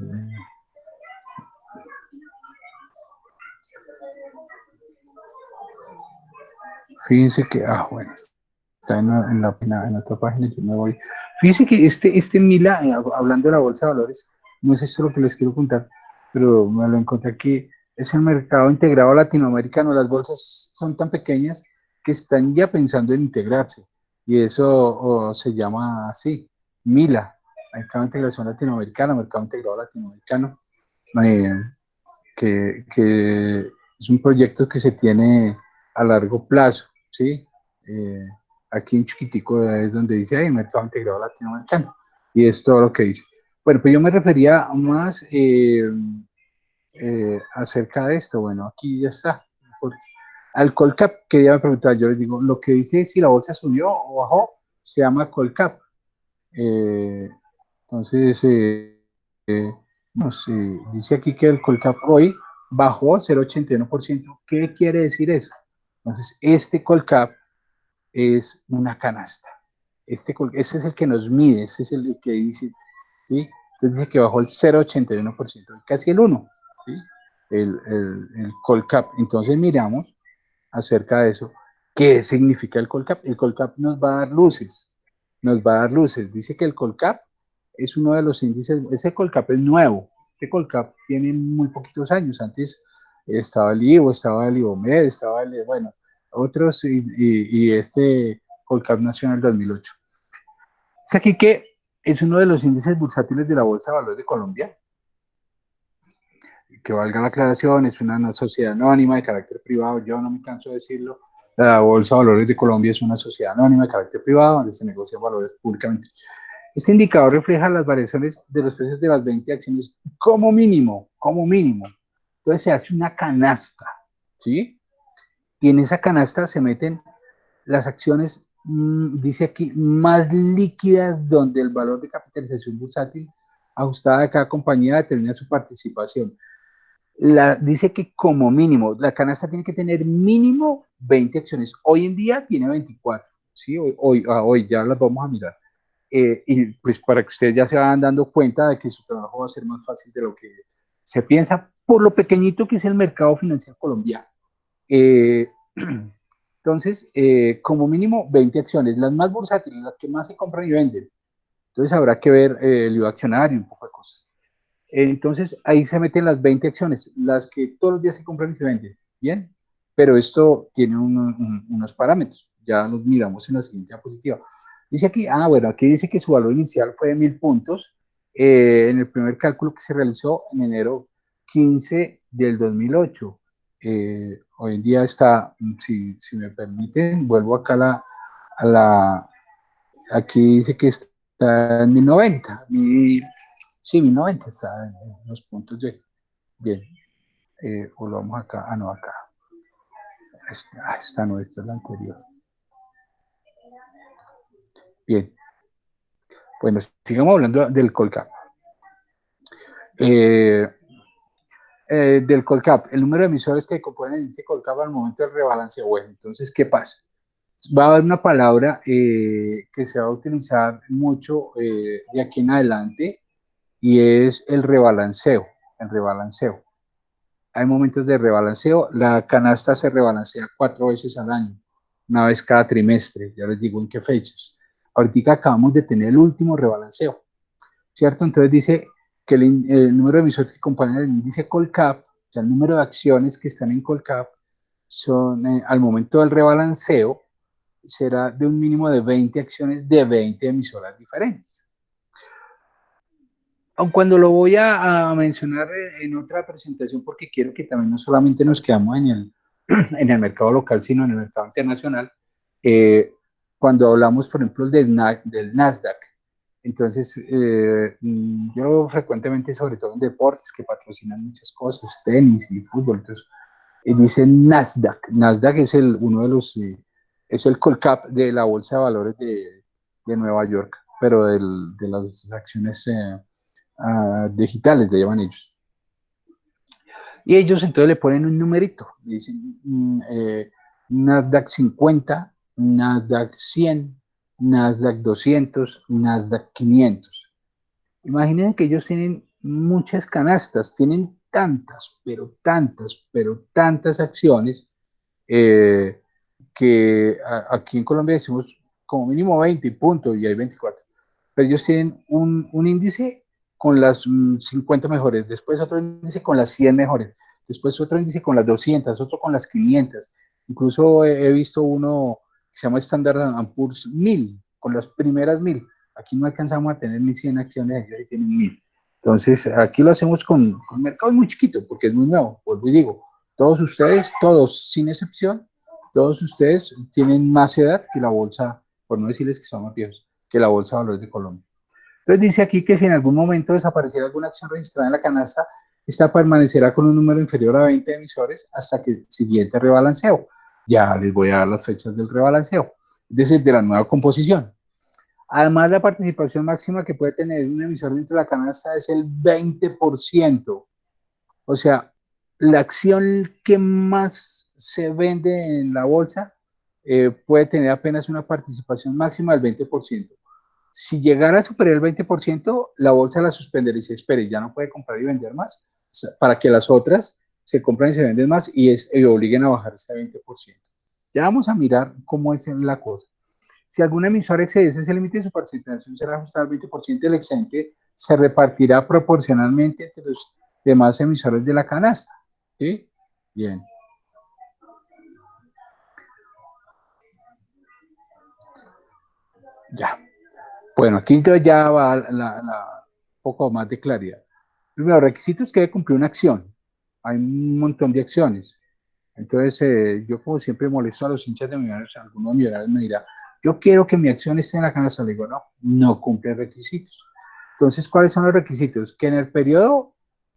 fíjense que, bueno, está en otra página, yo me voy. Fíjense que este Mila, hablando de la bolsa de valores, no es esto lo que les quiero contar, pero me lo encontré aquí, es el mercado integrado latinoamericano. Las bolsas son tan pequeñas que están ya pensando en integrarse, y eso se llama así, Mila, Mercado de Integración Latinoamericana, Mercado Integrado Latinoamericano, eh, que es un proyecto que se tiene a largo plazo, ¿sí? Eh, Aquí un chiquitico es donde dice, hay mercado integrado latinoamericano, y es todo lo que dice. Bueno, pues yo me refería más acerca de esto. Bueno, aquí ya está. Al Colcap, quería me preguntar, yo les digo, lo que dice si la bolsa subió o bajó, se llama Colcap. Eh, entonces, no sé, dice aquí que el Colcap hoy bajó 0,81%. ¿Qué quiere decir eso? Entonces, este Colcap es una canasta. Ese es el que nos mide, ese es el que dice, ¿sí? Entonces dice que bajó el 0,81%, casi el 1%, ¿sí? El Colcap. Entonces miramos acerca de eso. ¿Qué significa el Colcap? El Colcap nos va a dar luces, nos va a dar luces. Dice que el Colcap es uno de los índices, ese Colcap es nuevo, este Colcap tiene muy poquitos años, antes estaba el IVO, estaba el IVOMED, estaba bueno, otros, y este Colcap nació en el 2008. Es aquí que es uno de los índices bursátiles de la Bolsa de Valores de Colombia, que valga la aclaración, es una sociedad anónima de carácter privado, yo no me canso de decirlo, la Bolsa de Valores de Colombia es una sociedad anónima de carácter privado donde se negocian valores públicamente. Este indicador refleja las variaciones de los precios de las 20 acciones como mínimo, como mínimo. Entonces se hace una canasta, ¿sí? Y en esa canasta se meten las acciones, dice aquí, más líquidas, donde el valor de capitalización bursátil ajustada de cada compañía determina su participación. Dice que como mínimo, la canasta tiene que tener mínimo 20 acciones. Hoy en día tiene 24, ¿sí? Hoy ya las vamos a mirar. Y pues para que ustedes ya se vayan dando cuenta de que su trabajo va a ser más fácil de lo que se piensa, por lo pequeñito que es el mercado financiero colombiano. Eh, entonces, como mínimo 20 acciones, las más bursátiles, las que más se compran y venden. Entonces habrá que ver el IVA accionario y un poco de cosas. Entonces ahí se meten las 20 acciones, las que todos los días se compran y se venden. Bien, pero esto tiene unos parámetros, ya los miramos en la siguiente diapositiva. Dice aquí, bueno, aquí dice que su valor inicial fue de 1000 puntos en el primer cálculo que se realizó en enero 15 del 2008. Hoy en día está, si me permiten, vuelvo acá aquí dice que está en 1090, sí, 1090 está en los puntos de, bien, volvamos acá, no, acá, esta no, esta es la anterior. Bien, bueno, sigamos hablando del Colcap. Del Colcap, el número de emisores que componen el índice Colcap al momento del rebalanceo. Bueno, entonces, ¿qué pasa? Va a haber una palabra que se va a utilizar mucho de aquí en adelante, y es el rebalanceo, el rebalanceo. hay momentos de rebalanceo. La canasta se rebalancea 4 veces al año, una vez cada trimestre, ya les digo en qué fechas. Ahorita acabamos de tener el último rebalanceo, ¿cierto? Entonces dice que el número de emisores que acompañan el índice Colcap, o sea, el número de acciones que están en Colcap, son al momento del rebalanceo, será de un mínimo de 20 acciones de 20 emisoras diferentes. Aun cuando lo voy a mencionar en otra presentación, porque quiero que también no solamente nos quedamos en el mercado local, sino en el mercado internacional, cuando hablamos, por ejemplo, del Nasdaq. Entonces, yo frecuentemente, sobre todo en deportes que patrocinan muchas cosas, tenis y fútbol, entonces, dicen Nasdaq. Nasdaq es uno de los, es el Colcap de la Bolsa de Valores de Nueva York, pero de las acciones digitales, le llaman ellos. Y ellos entonces le ponen un numerito, dicen Nasdaq 50, Nasdaq 100, Nasdaq 200, Nasdaq 500. Imaginen que ellos tienen muchas canastas, tienen pero tantas acciones que aquí en Colombia decimos como mínimo 20 puntos y hay 24. Pero ellos tienen un índice con las 50 mejores, después otro índice con las 100 mejores, después otro índice con las 200, otro con las 500. Incluso he visto uno que se llama Standard & Poor's 1000, con las primeras 1000. Aquí no alcanzamos a tener ni 100 acciones, ellos tienen 1000. Entonces, aquí lo hacemos con mercado muy chiquito, porque es muy nuevo, vuelvo y digo, todos ustedes, todos, sin excepción, todos ustedes tienen más edad que la bolsa, por no decirles que son más viejos, que la Bolsa de Valores de Colombia. Entonces dice aquí que si en algún momento desapareciera alguna acción registrada en la canasta, esta permanecerá con un número inferior a 20 emisores hasta que el siguiente rebalanceo. Ya les voy a dar las fechas del rebalanceo, es decir, de la nueva composición. Además, la participación máxima que puede tener un emisor dentro de la canasta es el 20%. O sea, la acción que más se vende en la bolsa puede tener apenas una participación máxima del 20%. Si llegara a superar el 20%, la bolsa la suspendería y se espere, ya no puede comprar y vender más, o sea, para que las otras se compran y se venden más y obliguen a bajar ese 20%. Ya vamos a mirar cómo es la cosa. Si algún emisor excediese ese límite, su participación será ajustada al 20%, el excedente se repartirá proporcionalmente entre los demás emisores de la canasta. ¿Sí? Bien. Ya. Bueno, aquí entonces ya va un poco más de claridad. Primero, requisitos que debe cumplir una acción. Hay un montón de acciones. Entonces, yo como siempre molesto a los hinchas de Millonarios, algunos millonarios me dirán, yo quiero que mi acción esté en la canasta. Le digo, no, no cumple requisitos. Entonces, ¿cuáles son los requisitos? Que en el periodo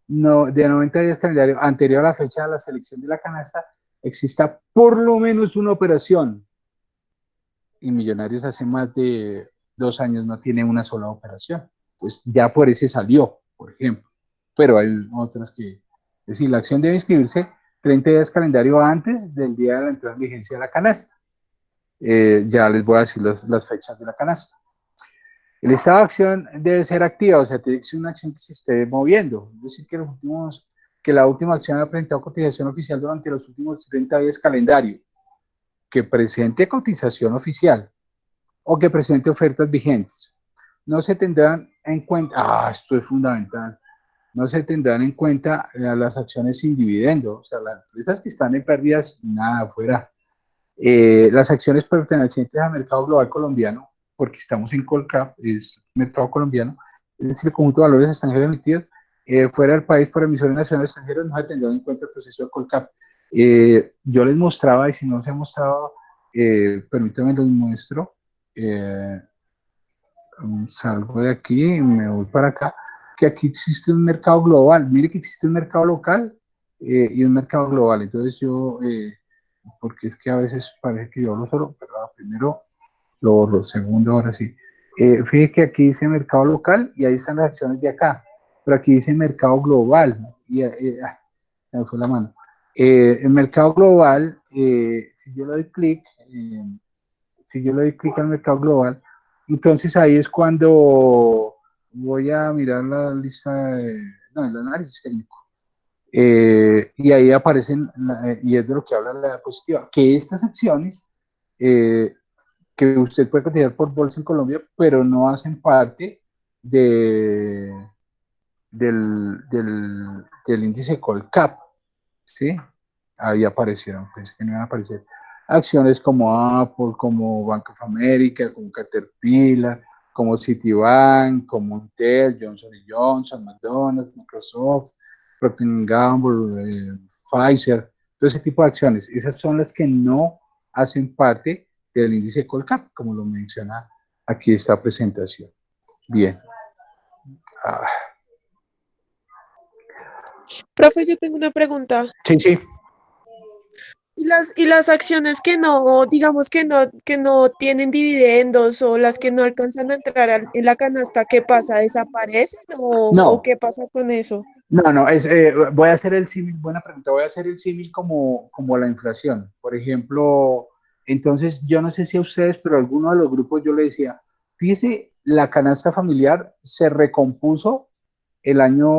de 90 días calendario anterior a la fecha de la selección de la canasta exista por lo menos una operación. Y Millonarios hace más de 2 años no tiene una sola operación. Pues ya por ese salió, por ejemplo. Pero hay otras que, es decir, la acción debe inscribirse 30 días calendario antes del día de la entrada en vigencia de la canasta. Ya les voy a decir las fechas de la canasta. El estado de acción debe ser activa, o sea, tiene que ser una acción que se esté moviendo. Es decir, que la última acción ha presentado cotización oficial durante los últimos 30 días calendario, que presente cotización oficial o que presente ofertas vigentes. No se tendrán en cuenta, esto es fundamental, no se tendrán en cuenta las acciones sin dividendo, o sea, las empresas que están en pérdidas, nada, fuera. Las acciones pertenecientes al mercado global colombiano, porque estamos en Colcap, es mercado colombiano, es decir, el conjunto de valores extranjeros emitidos fuera del país por emisores nacionales extranjeros, no se tendrán en cuenta el proceso de Colcap. Yo les mostraba, y si no se ha mostrado, permítanme los muestro. Eh, Salgo de aquí y me voy para acá, que aquí existe un mercado global. Mire que existe un mercado local y un mercado global. Entonces yo, porque es que a veces parece que yo hablo solo, pero primero lo borro, segundo, ahora sí. Fíjate que aquí dice mercado local y ahí están las acciones de acá, pero aquí dice mercado global y me fue la mano. El mercado global, si yo le doy clic, si yo le doy clic al mercado global, entonces ahí es cuando voy a mirar la lista, no, el análisis técnico. Y ahí aparecen, y es de lo que habla la diapositiva, que estas acciones que usted puede cotizar por bolsa en Colombia, pero no hacen parte de, del índice Colcap, ¿sí? Ahí aparecieron, pensé que no iban a aparecer acciones como Apple, como Bank of America, como Caterpillar, como Citibank, como Intel, Johnson Johnson, McDonald's, Microsoft, Procter Gamble, Pfizer, todo ese tipo de acciones. Esas son las que no hacen parte del índice Colcap, como lo menciona aquí esta presentación. Bien. Ah, Profe, yo tengo una pregunta. sí, sí. Y las acciones que no, digamos que no tienen dividendos o las que no alcanzan a entrar en la canasta, ¿qué pasa? ¿Desaparecen o No, qué pasa con eso? no, voy a hacer el símil, buena pregunta, voy a hacer el símil como la inflación. Por ejemplo, entonces yo no sé si a ustedes, pero a alguno de los grupos yo le decía, fíjese, la canasta familiar se recompuso el año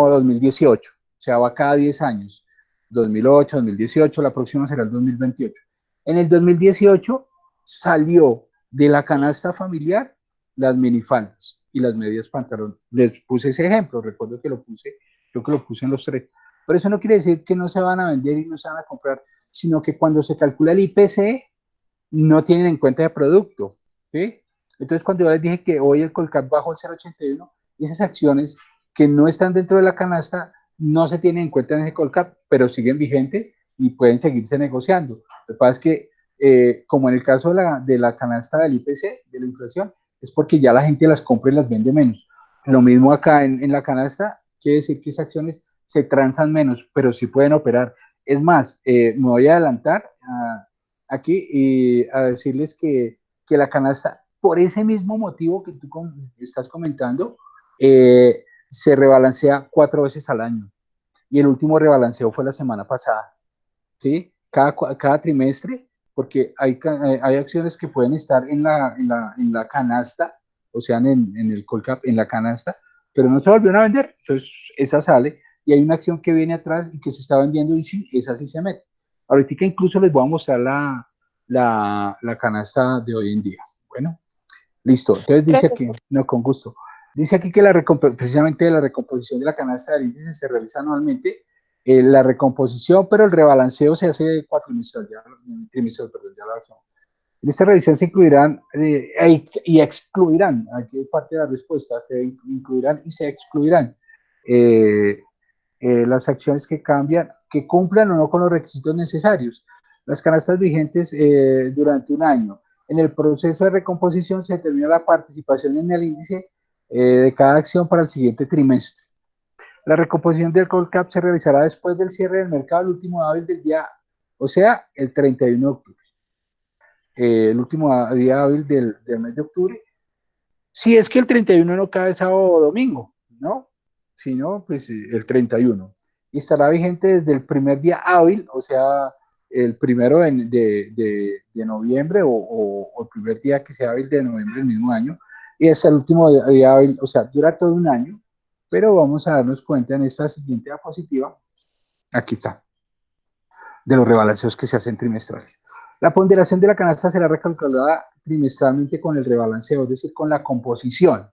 2018, o sea, va cada 10 años, 2008, 2018, la próxima será el 2028. En el 2018 salió de la canasta familiar las minifaldas y las medias pantalón. Les puse ese ejemplo, recuerdo que lo puse, creo que lo puse en los tres. Pero eso no quiere decir que no se van a vender y no se van a comprar, sino que cuando se calcula el IPC, no tienen en cuenta el producto, ¿sí? Entonces, cuando yo les dije que hoy el Colcap bajó el 0,81, esas acciones que no están dentro de la canasta no se tienen en cuenta en ese Colcap, pero siguen vigentes y pueden seguirse negociando. Lo que pasa es que, como en el caso de la canasta del IPC, de la inflación, es porque ya la gente las compra y las vende menos. Lo mismo acá en la canasta, quiere decir que esas acciones se transan menos, pero sí pueden operar. Es más, me voy a adelantar aquí y a decirles que la canasta, por ese mismo motivo que tú estás comentando, se rebalancea 4 veces al año. Y el último rebalanceo fue la semana pasada, ¿sí? Cada trimestre, porque hay acciones que pueden estar en la canasta, o sea, en el Colcap, en la canasta, pero no se volvieron a vender. Entonces, esa sale y hay una acción que viene atrás y que se está vendiendo y sí, esa sí se mete. Ahorita incluso les voy a mostrar la canasta de hoy en día. Bueno, listo. Entonces dice Gracias, aquí, profe. no, con gusto. Dice aquí que precisamente la recomposición de la canasta del índice se realiza anualmente. La recomposición, pero el rebalanceo se hace cuatrimestral, trimestral, perdón, ya lo hacemos. En esta revisión se incluirán y excluirán, aquí parte de la respuesta, se incluirán y se excluirán eh, las acciones que cambian, que cumplan o no con los requisitos necesarios. Las canastas vigentes durante un año. En el proceso de recomposición se determina la participación en el índice de cada acción para el siguiente trimestre. La recomposición del Colcap se realizará después del cierre del mercado el último hábil del día, o sea, el 31 de octubre. El último día hábil del mes de octubre. Si es que el 31 no cae sábado o domingo, ¿no? Si no, pues el 31. Y estará vigente desde el primer día hábil, o sea, el primero de noviembre o el primer día que sea hábil de noviembre del mismo año, y hasta el último día hábil, o sea, dura todo un año, pero vamos a darnos cuenta en esta siguiente diapositiva, aquí está, de los rebalanceos que se hacen trimestrales. La ponderación de la canasta será recalculada trimestralmente con el rebalanceo, es decir, con la composición.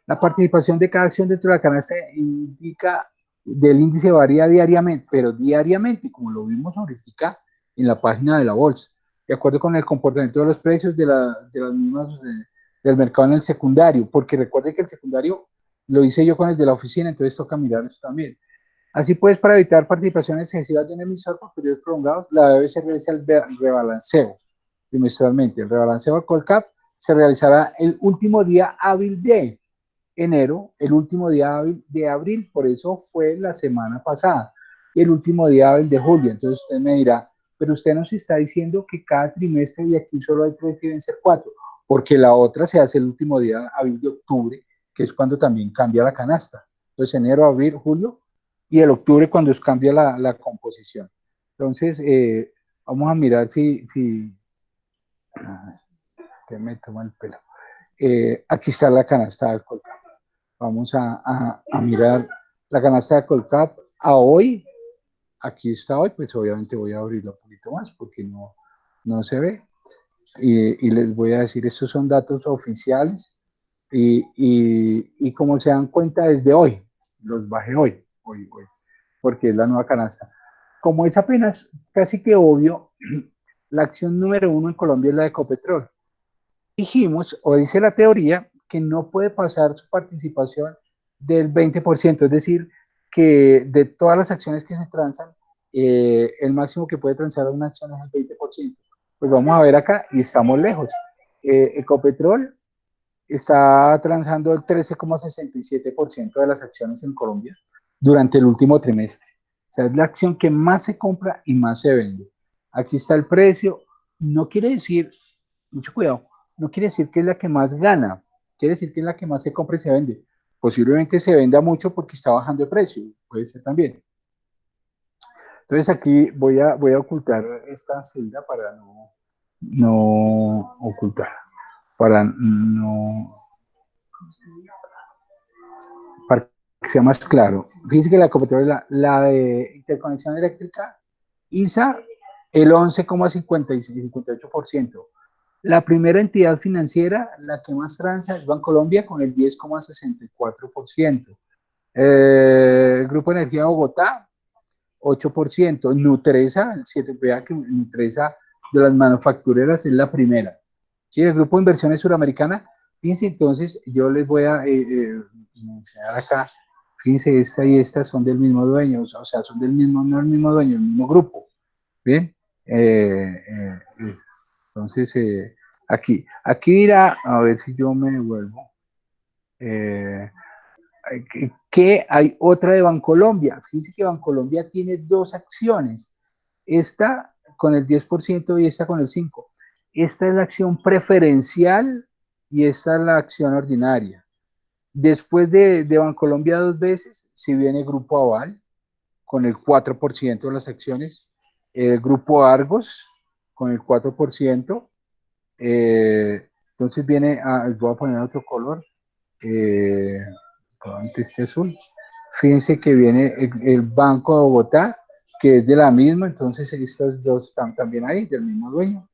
La participación de cada acción dentro de la canasta indica del índice varía diariamente, pero diariamente, como lo vimos ahorita en la página de la bolsa, de acuerdo con el comportamiento de los precios de las mismas del mercado en el secundario, porque recuerden que el secundario lo hice yo con el de la oficina, entonces toca mirar eso también. Así pues, para evitar participaciones excesivas de un emisor por periodos prolongados, la BBC realiza el rebalanceo trimestralmente. El rebalanceo al Colcap se realizará el último día hábil de enero, el último día hábil de abril, por eso fue la semana pasada, y el último día hábil de julio. Entonces usted me dirá, pero usted nos está diciendo que cada trimestre y aquí solo hay 3 y deben ser 4, porque la otra se hace el último día hábil de octubre, que es cuando también cambia la canasta. Entonces enero, abril, julio, y el octubre cuando cambia la composición. Entonces, vamos a mirar si te me toma el pelo. Aquí está la canasta de Colcap. Vamos a mirar la canasta de Colcap a hoy, aquí está hoy, pues obviamente voy a abrirlo un poquito más porque no se ve. Y les voy a decir, estos son datos oficiales y como se dan cuenta desde hoy, los bajé hoy, porque es la nueva canasta. Como es apenas casi que obvio, la acción número 1 en Colombia es la de Ecopetrol. Dijimos, o dice la teoría, que no puede pasar su participación del 20%, es decir, que de todas las acciones que se transan, el máximo que puede transar una acción es el 20%. Pues vamos a ver acá y estamos lejos. Ecopetrol está transando el 13,67% de las acciones en Colombia durante el último trimestre. O sea, es la acción que más se compra y más se vende. Aquí está el precio. No quiere decir, mucho cuidado, no quiere decir que es la que más gana, quiere decir que es la que más se compra y se vende. Posiblemente se venda mucho porque está bajando de precio, puede ser también. Entonces aquí voy a ocultar esta celda para no ocultar, para no, para que sea más claro. Fíjense que la computadora, la de interconexión eléctrica, ISA, el 11,58%. La primera entidad financiera, la que más transa, es Bancolombia con el 10,64%. El Grupo Energía Bogotá, 8%. Nutresa, el 7%, vea que Nutresa de las manufactureras es la primera. Sí, el Grupo de Inversiones Suramericana, fíjense, entonces yo les voy a mencionar acá, fíjense, esta y esta son del mismo dueño, o sea, son del mismo, no el mismo dueño, el mismo grupo. Bien, entonces aquí dirá, a ver si yo me devuelvo, que hay otra de Bancolombia. Fíjense que Bancolombia tiene dos acciones, esta con el 10% y esta con el 5%. Esta es la acción preferencial y esta es la acción ordinaria. Después de Bancolombia dos veces, si viene Grupo Aval con el 4% de las acciones, el Grupo Argos con el 4%, entonces viene, voy a poner otro color, este azul. Fíjense que viene el Banco de Bogotá, que es de la misma, entonces estas dos están también ahí, del mismo dueño.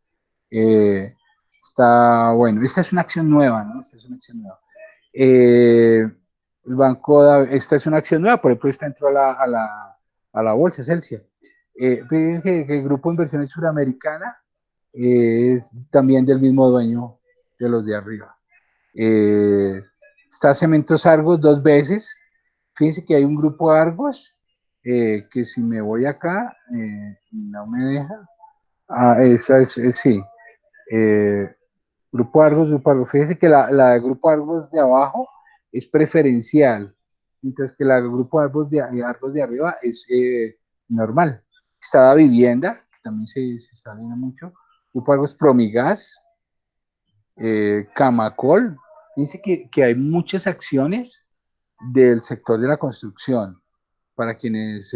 Está bueno, esta es una acción nueva, ¿no? Esta es una acción nueva. El banco, esta es una acción nueva, por ejemplo, esta entró a la bolsa, Celsia. Fíjense que el Grupo de Inversiones Suramericana es también del mismo dueño de los de arriba. Está Cementos Argos dos veces. Fíjense que hay un grupo Argos que si me voy acá, no me deja. Esa es, sí. Grupo Argos, fíjense que la de Grupo Argos de abajo es preferencial, mientras que la de Grupo Argos de arriba es normal. Está la vivienda, que también se está viendo mucho. Grupo Argos Promigas, Camacol. Fíjense que hay muchas acciones del sector de la construcción. Para quienes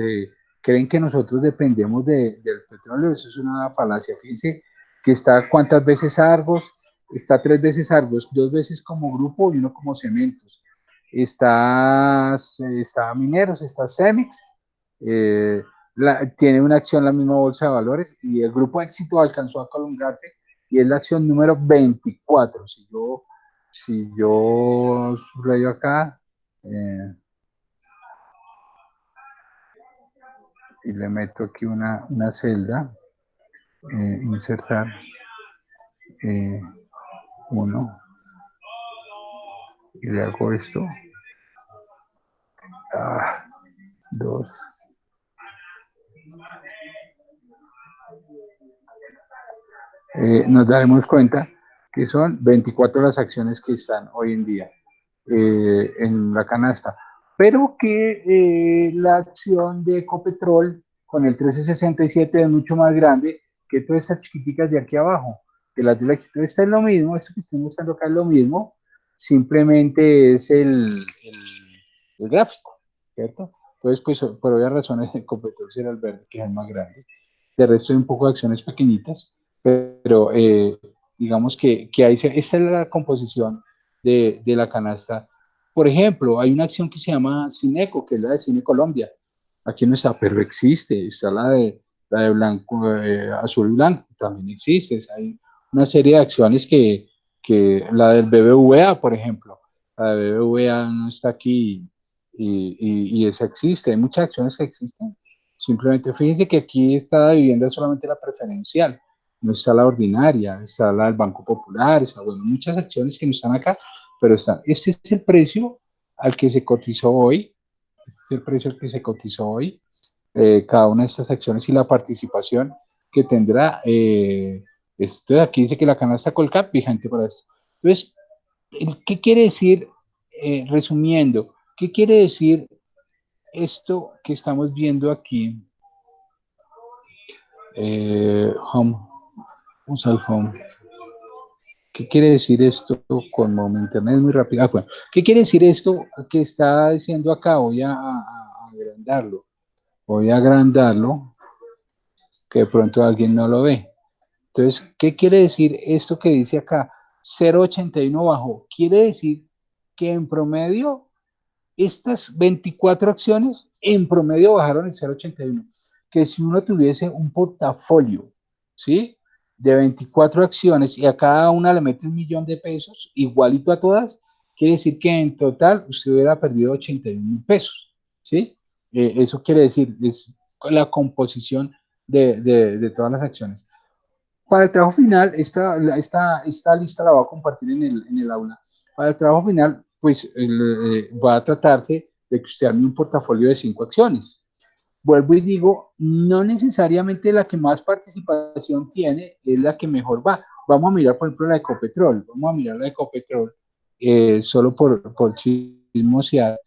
creen que nosotros dependemos del petróleo, eso es una falacia. Fíjense que está cuántas veces Argos, está tres veces Argos, dos veces como grupo y uno como cementos. Está Mineros, está Cemex, tiene una acción en la misma bolsa de valores y el grupo Éxito alcanzó a colongarse y es la acción número 24. Si yo subrayo acá, y le meto aquí una celda, insertar 1 y le hago esto, 2, nos daremos cuenta que son 24 las acciones que están hoy en día en la canasta, pero que la acción de Ecopetrol con el 1367 es mucho más grande que todas estas chiquiticas de aquí abajo, que las del éxito. Esta es lo mismo, esto que estoy mostrando acá es lo mismo, simplemente es el gráfico, ¿cierto? Entonces, pues por obvias razones, Ecopetrol será el verde, que es el más grande. De resto hay un poco de acciones pequeñitas, pero digamos que ahí esta es la composición de la canasta. Por ejemplo, hay una acción que se llama Cineco, que es la de Cine Colombia. aquí no está, pero existe, está la de blanco, azul y blanco, también existe, hay una serie de acciones que la del BBVA, por ejemplo, la de BBVA no está aquí y esa existe, hay muchas acciones que existen, simplemente fíjense que aquí está la vivienda solamente la preferencial, no está la ordinaria, está la del Banco Popular, está, bueno, muchas acciones que no están acá, pero están, este es el precio al que se cotizó hoy, este es el precio al que se cotizó hoy, cada una de estas acciones y la participación que tendrá. Esto de aquí dice que la canasta Colcap vigente para esto. Entonces, ¿qué quiere decir, resumiendo, qué quiere decir esto que estamos viendo aquí? Home, vamos al home. ¿Qué quiere decir esto con mi internet? Es muy rápido. Ah, bueno. ¿Qué quiere decir esto que está diciendo acá? Voy a agrandarlo. Voy a agrandarlo, que de pronto alguien no lo ve. Entonces, ¿qué quiere decir esto que dice acá? 0,81 bajó. Quiere decir que en promedio, estas 24 acciones en promedio bajaron el 0,81. Que si uno tuviese un portafolio, ¿sí? De 24 acciones y a cada una le mete 1.000.000 de pesos, igualito a todas, quiere decir que en total usted hubiera perdido 81.000 pesos, ¿sí? Eso quiere decir, es la composición de todas las acciones. Para el trabajo final, esta lista la voy a compartir en el aula. Para el trabajo final, pues va a tratarse de que usted arme un portafolio de 5 acciones. Vuelvo y digo, no necesariamente la que más participación tiene es la que mejor va. Vamos a mirar, por ejemplo, la de Ecopetrol. Vamos a mirar la de Ecopetrol, solo por chismosear,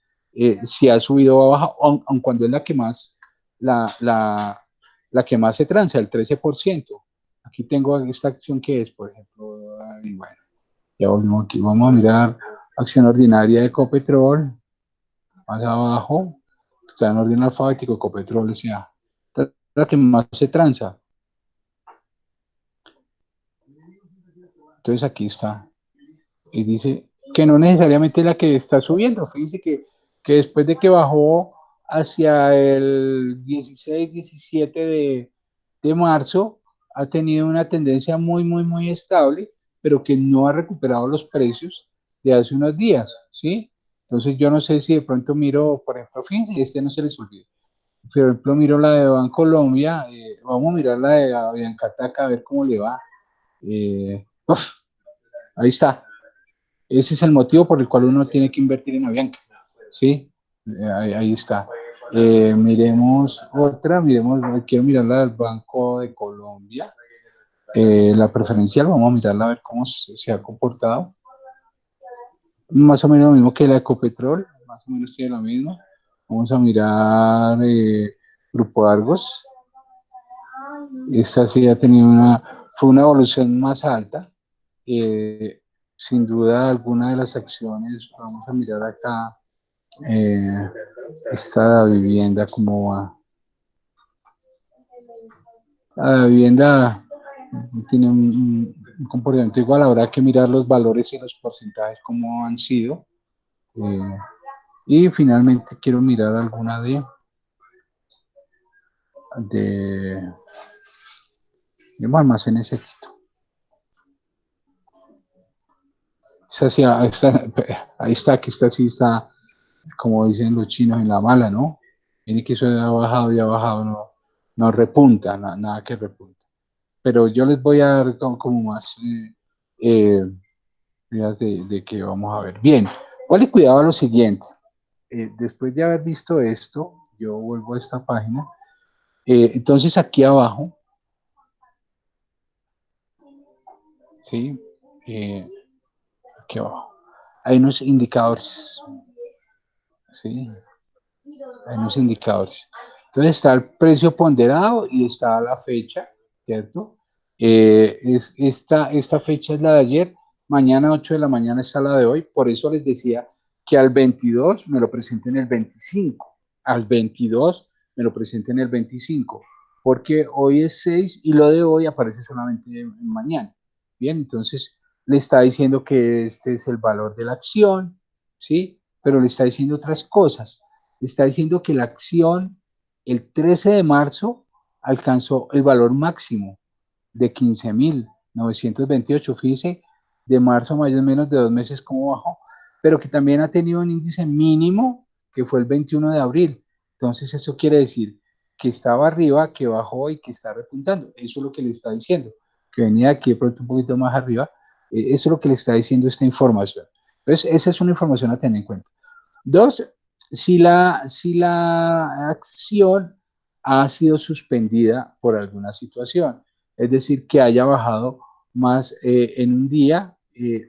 si ha subido o ha bajado, aun cuando es la que más, la, la, la que más se transa, el 13%. Aquí tengo esta acción que es, por ejemplo, y bueno, ya volvemos aquí. Vamos a mirar acción ordinaria de Ecopetrol, más abajo, está en orden alfabético, Ecopetrol S.A. La que más se transa. Entonces aquí está. Y dice que no necesariamente la que está subiendo. Fíjense que después de que bajó hacia el 16, 17 de marzo, ha tenido una tendencia muy, muy, muy estable, pero que no ha recuperado los precios de hace unos días, ¿sí? Entonces yo no sé si de pronto miro, por ejemplo, fíjense, este no se les olvide. Por ejemplo, miro la de Bancolombia, vamos a mirar la de Aviancataca a ver cómo le va. Ahí está. Ese es el motivo por el cual uno tiene que invertir en Avianca, ¿sí? Ahí está. Miremos otra, quiero mirar la del Banco de Colombia, la preferencial, vamos a mirarla a ver cómo se ha comportado. Más o menos lo mismo que la Ecopetrol, más o menos tiene lo mismo. Vamos a mirar Grupo Argos. Esta sí ha tenido fue una evolución más alta. Sin duda alguna de las acciones, vamos a mirar acá, esta vivienda, cómo va. La vivienda tiene un comportamiento igual, habrá que mirar los valores y los porcentajes, cómo han sido. Y finalmente quiero mirar alguna de almacenes éxito. Ahí está, que esta sí está, como dicen los chinos, en la mala, ¿no? Tiene que eso ha bajado y ha bajado, no repunta, nada que repunta. Pero yo les voy a dar como más ideas de que vamos a ver. Bien, vale, cuidado a lo siguiente. Después de haber visto esto, yo vuelvo a esta página. Entonces aquí abajo, ¿sí? Aquí abajo, hay unos indicadores, ¿sí? Hay unos indicadores. Entonces está el precio ponderado y está la fecha, ¿cierto? Esta fecha es la de ayer, mañana 8 de la mañana está la de hoy, por eso les decía que al 22 me lo presenten el 25, al 22 me lo presenten el 25, porque hoy es 6 y lo de hoy aparece solamente mañana. Bien, entonces le está diciendo que este es el valor de la acción, ¿sí? Pero le está diciendo otras cosas. Le está diciendo que la acción el 13 de marzo alcanzó el valor máximo de 15.928. Fíjese, de marzo a mayo, menos de 2 meses, cómo bajó, pero que también ha tenido un índice mínimo que fue el 21 de abril. Entonces, eso quiere decir que estaba arriba, que bajó y que está repuntando. Eso es lo que le está diciendo, que venía aquí de pronto un poquito más arriba. Eso es lo que le está diciendo esta información. Entonces, esa es una información a tener en cuenta. Dos, si la acción ha sido suspendida por alguna situación, es decir, que haya bajado más en un día,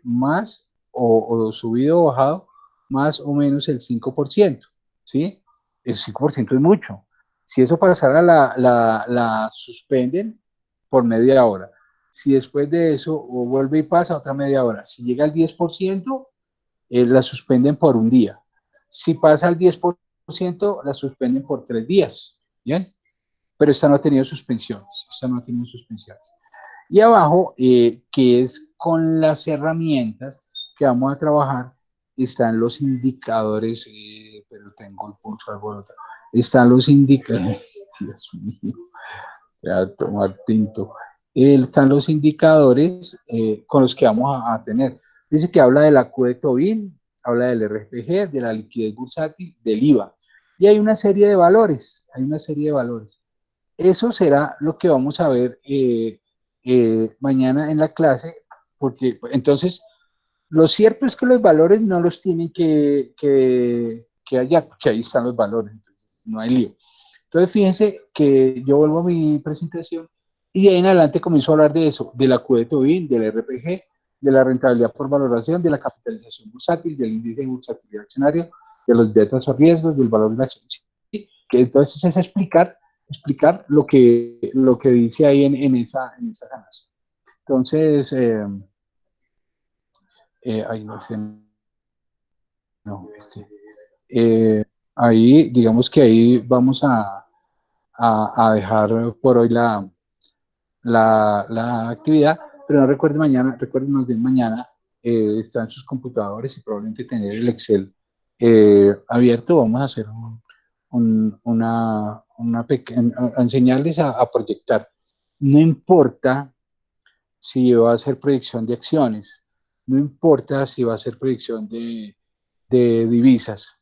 más o subido o bajado más o menos el 5%, ¿sí? El 5% es mucho. Si eso pasara, la suspenden por media hora. Si después de eso vuelve y pasa otra media hora, si llega al 10%, la suspenden por un día. Si pasa al 10%, la suspenden por 3 días. ¿Bien? Pero esta no ha tenido suspensiones. Esta no ha tenido suspensiones. Y abajo, que es con las herramientas que vamos a trabajar, están los indicadores, pero tengo el pulso alborotado. Están los indicadores, Dios mío, voy a tomar tinto. Están los indicadores con los que vamos a tener. Dice que habla de la Q de Tobin, habla del RPG, de la liquidez bursátil, del IVA. Y hay una serie de valores, hay una serie de valores. Eso será lo que vamos a ver mañana en la clase, porque entonces lo cierto es que los valores no los tienen que hallar, porque ahí están los valores, entonces no hay lío. Entonces fíjense que yo vuelvo a mi presentación y de ahí en adelante comienzo a hablar de eso, de la Q de Tobin, del RPG, de la rentabilidad por valoración, de la capitalización bursátil, del índice de bursátil accionario, de los betas o riesgos, del valor de la acción. ¿Sí? Que entonces es explicar lo que dice ahí en esa canasta. Entonces, ahí no sé, no, ahí, digamos que ahí vamos a dejar por hoy la actividad, pero no recuerden más bien mañana está en sus computadores y probablemente tener el Excel abierto. Vamos a hacer una pequeña, enseñarles a proyectar. No importa si va a hacer proyección de acciones, no importa si va a hacer proyección de divisas,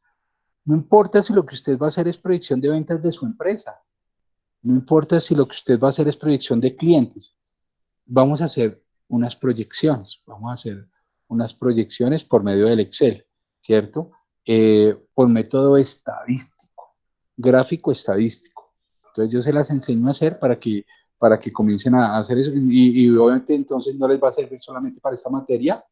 no importa si lo que usted va a hacer es proyección de ventas de su empresa, no importa si lo que usted va a hacer es proyección de clientes, vamos a hacer vamos a hacer unas proyecciones por medio del Excel, ¿cierto? Por método estadístico, gráfico estadístico. Entonces yo se las enseño a hacer para que comiencen a hacer eso y obviamente entonces no les va a servir solamente para esta materia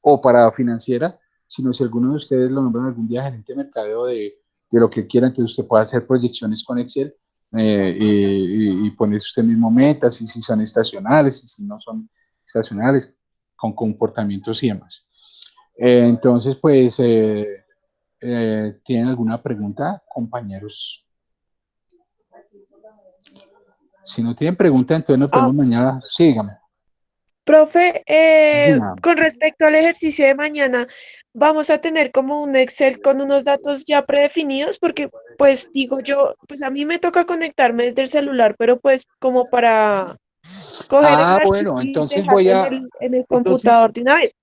o para financiera, sino si alguno de ustedes lo nombran algún día gerente de mercadeo de lo que quiera, entonces usted puede hacer proyecciones con Excel y poner usted mismo metas y si son estacionales y si no son estacionales, con comportamientos y demás. Entonces, pues, ¿tienen alguna pregunta, compañeros? Si no tienen pregunta, entonces nos vemos mañana. Síganme. Profe, Gina. con respecto al ejercicio de mañana, ¿vamos a tener como un Excel con unos datos ya predefinidos? Porque, pues digo yo, pues a mí me toca conectarme desde el celular, pero pues como para coger el archivo Bueno, y entonces dejarlo en el entonces, computador de una vez.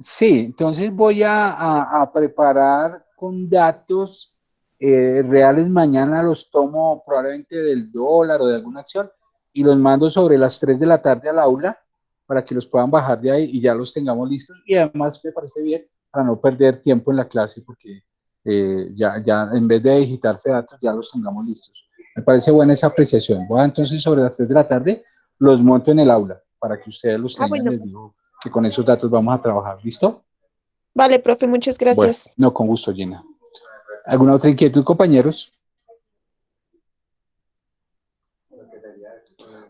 sí, entonces voy a preparar con datos reales mañana, los tomo probablemente del dólar o de alguna acción y los mando sobre las 3 de la tarde al aula para que los puedan bajar de ahí y ya los tengamos listos. Y además me parece bien para no perder tiempo en la clase porque ya en vez de digitarse datos ya los tengamos listos. Me parece buena esa apreciación. Voy entonces sobre las 3 de la tarde los monto en el aula para que ustedes los Ah, tengan, bueno. les digo que con esos datos vamos a trabajar. ¿Listo? Vale, profe, muchas Bueno, gracias. no, con gusto, Gina. ¿Alguna otra inquietud, compañeros?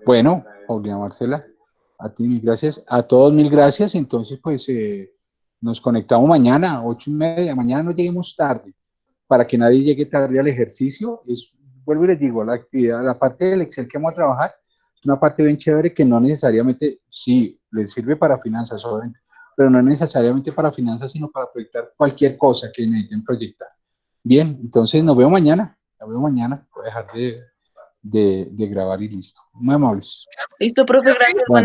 Bueno, Paulina Marcela, a ti mil gracias, a todos mil gracias. Entonces, pues nos conectamos mañana, 8:30. Mañana no lleguemos tarde, para que nadie llegue tarde al ejercicio. Vuelvo y les digo, la actividad, la parte del Excel que vamos a trabajar, es una parte bien chévere que no necesariamente, sí, les sirve para finanzas, obviamente, pero no necesariamente para finanzas, sino para proyectar cualquier cosa que necesiten proyectar. Bien, entonces nos vemos mañana. Voy a dejar de grabar y listo. Muy amables. Listo, profe, gracias. Bueno.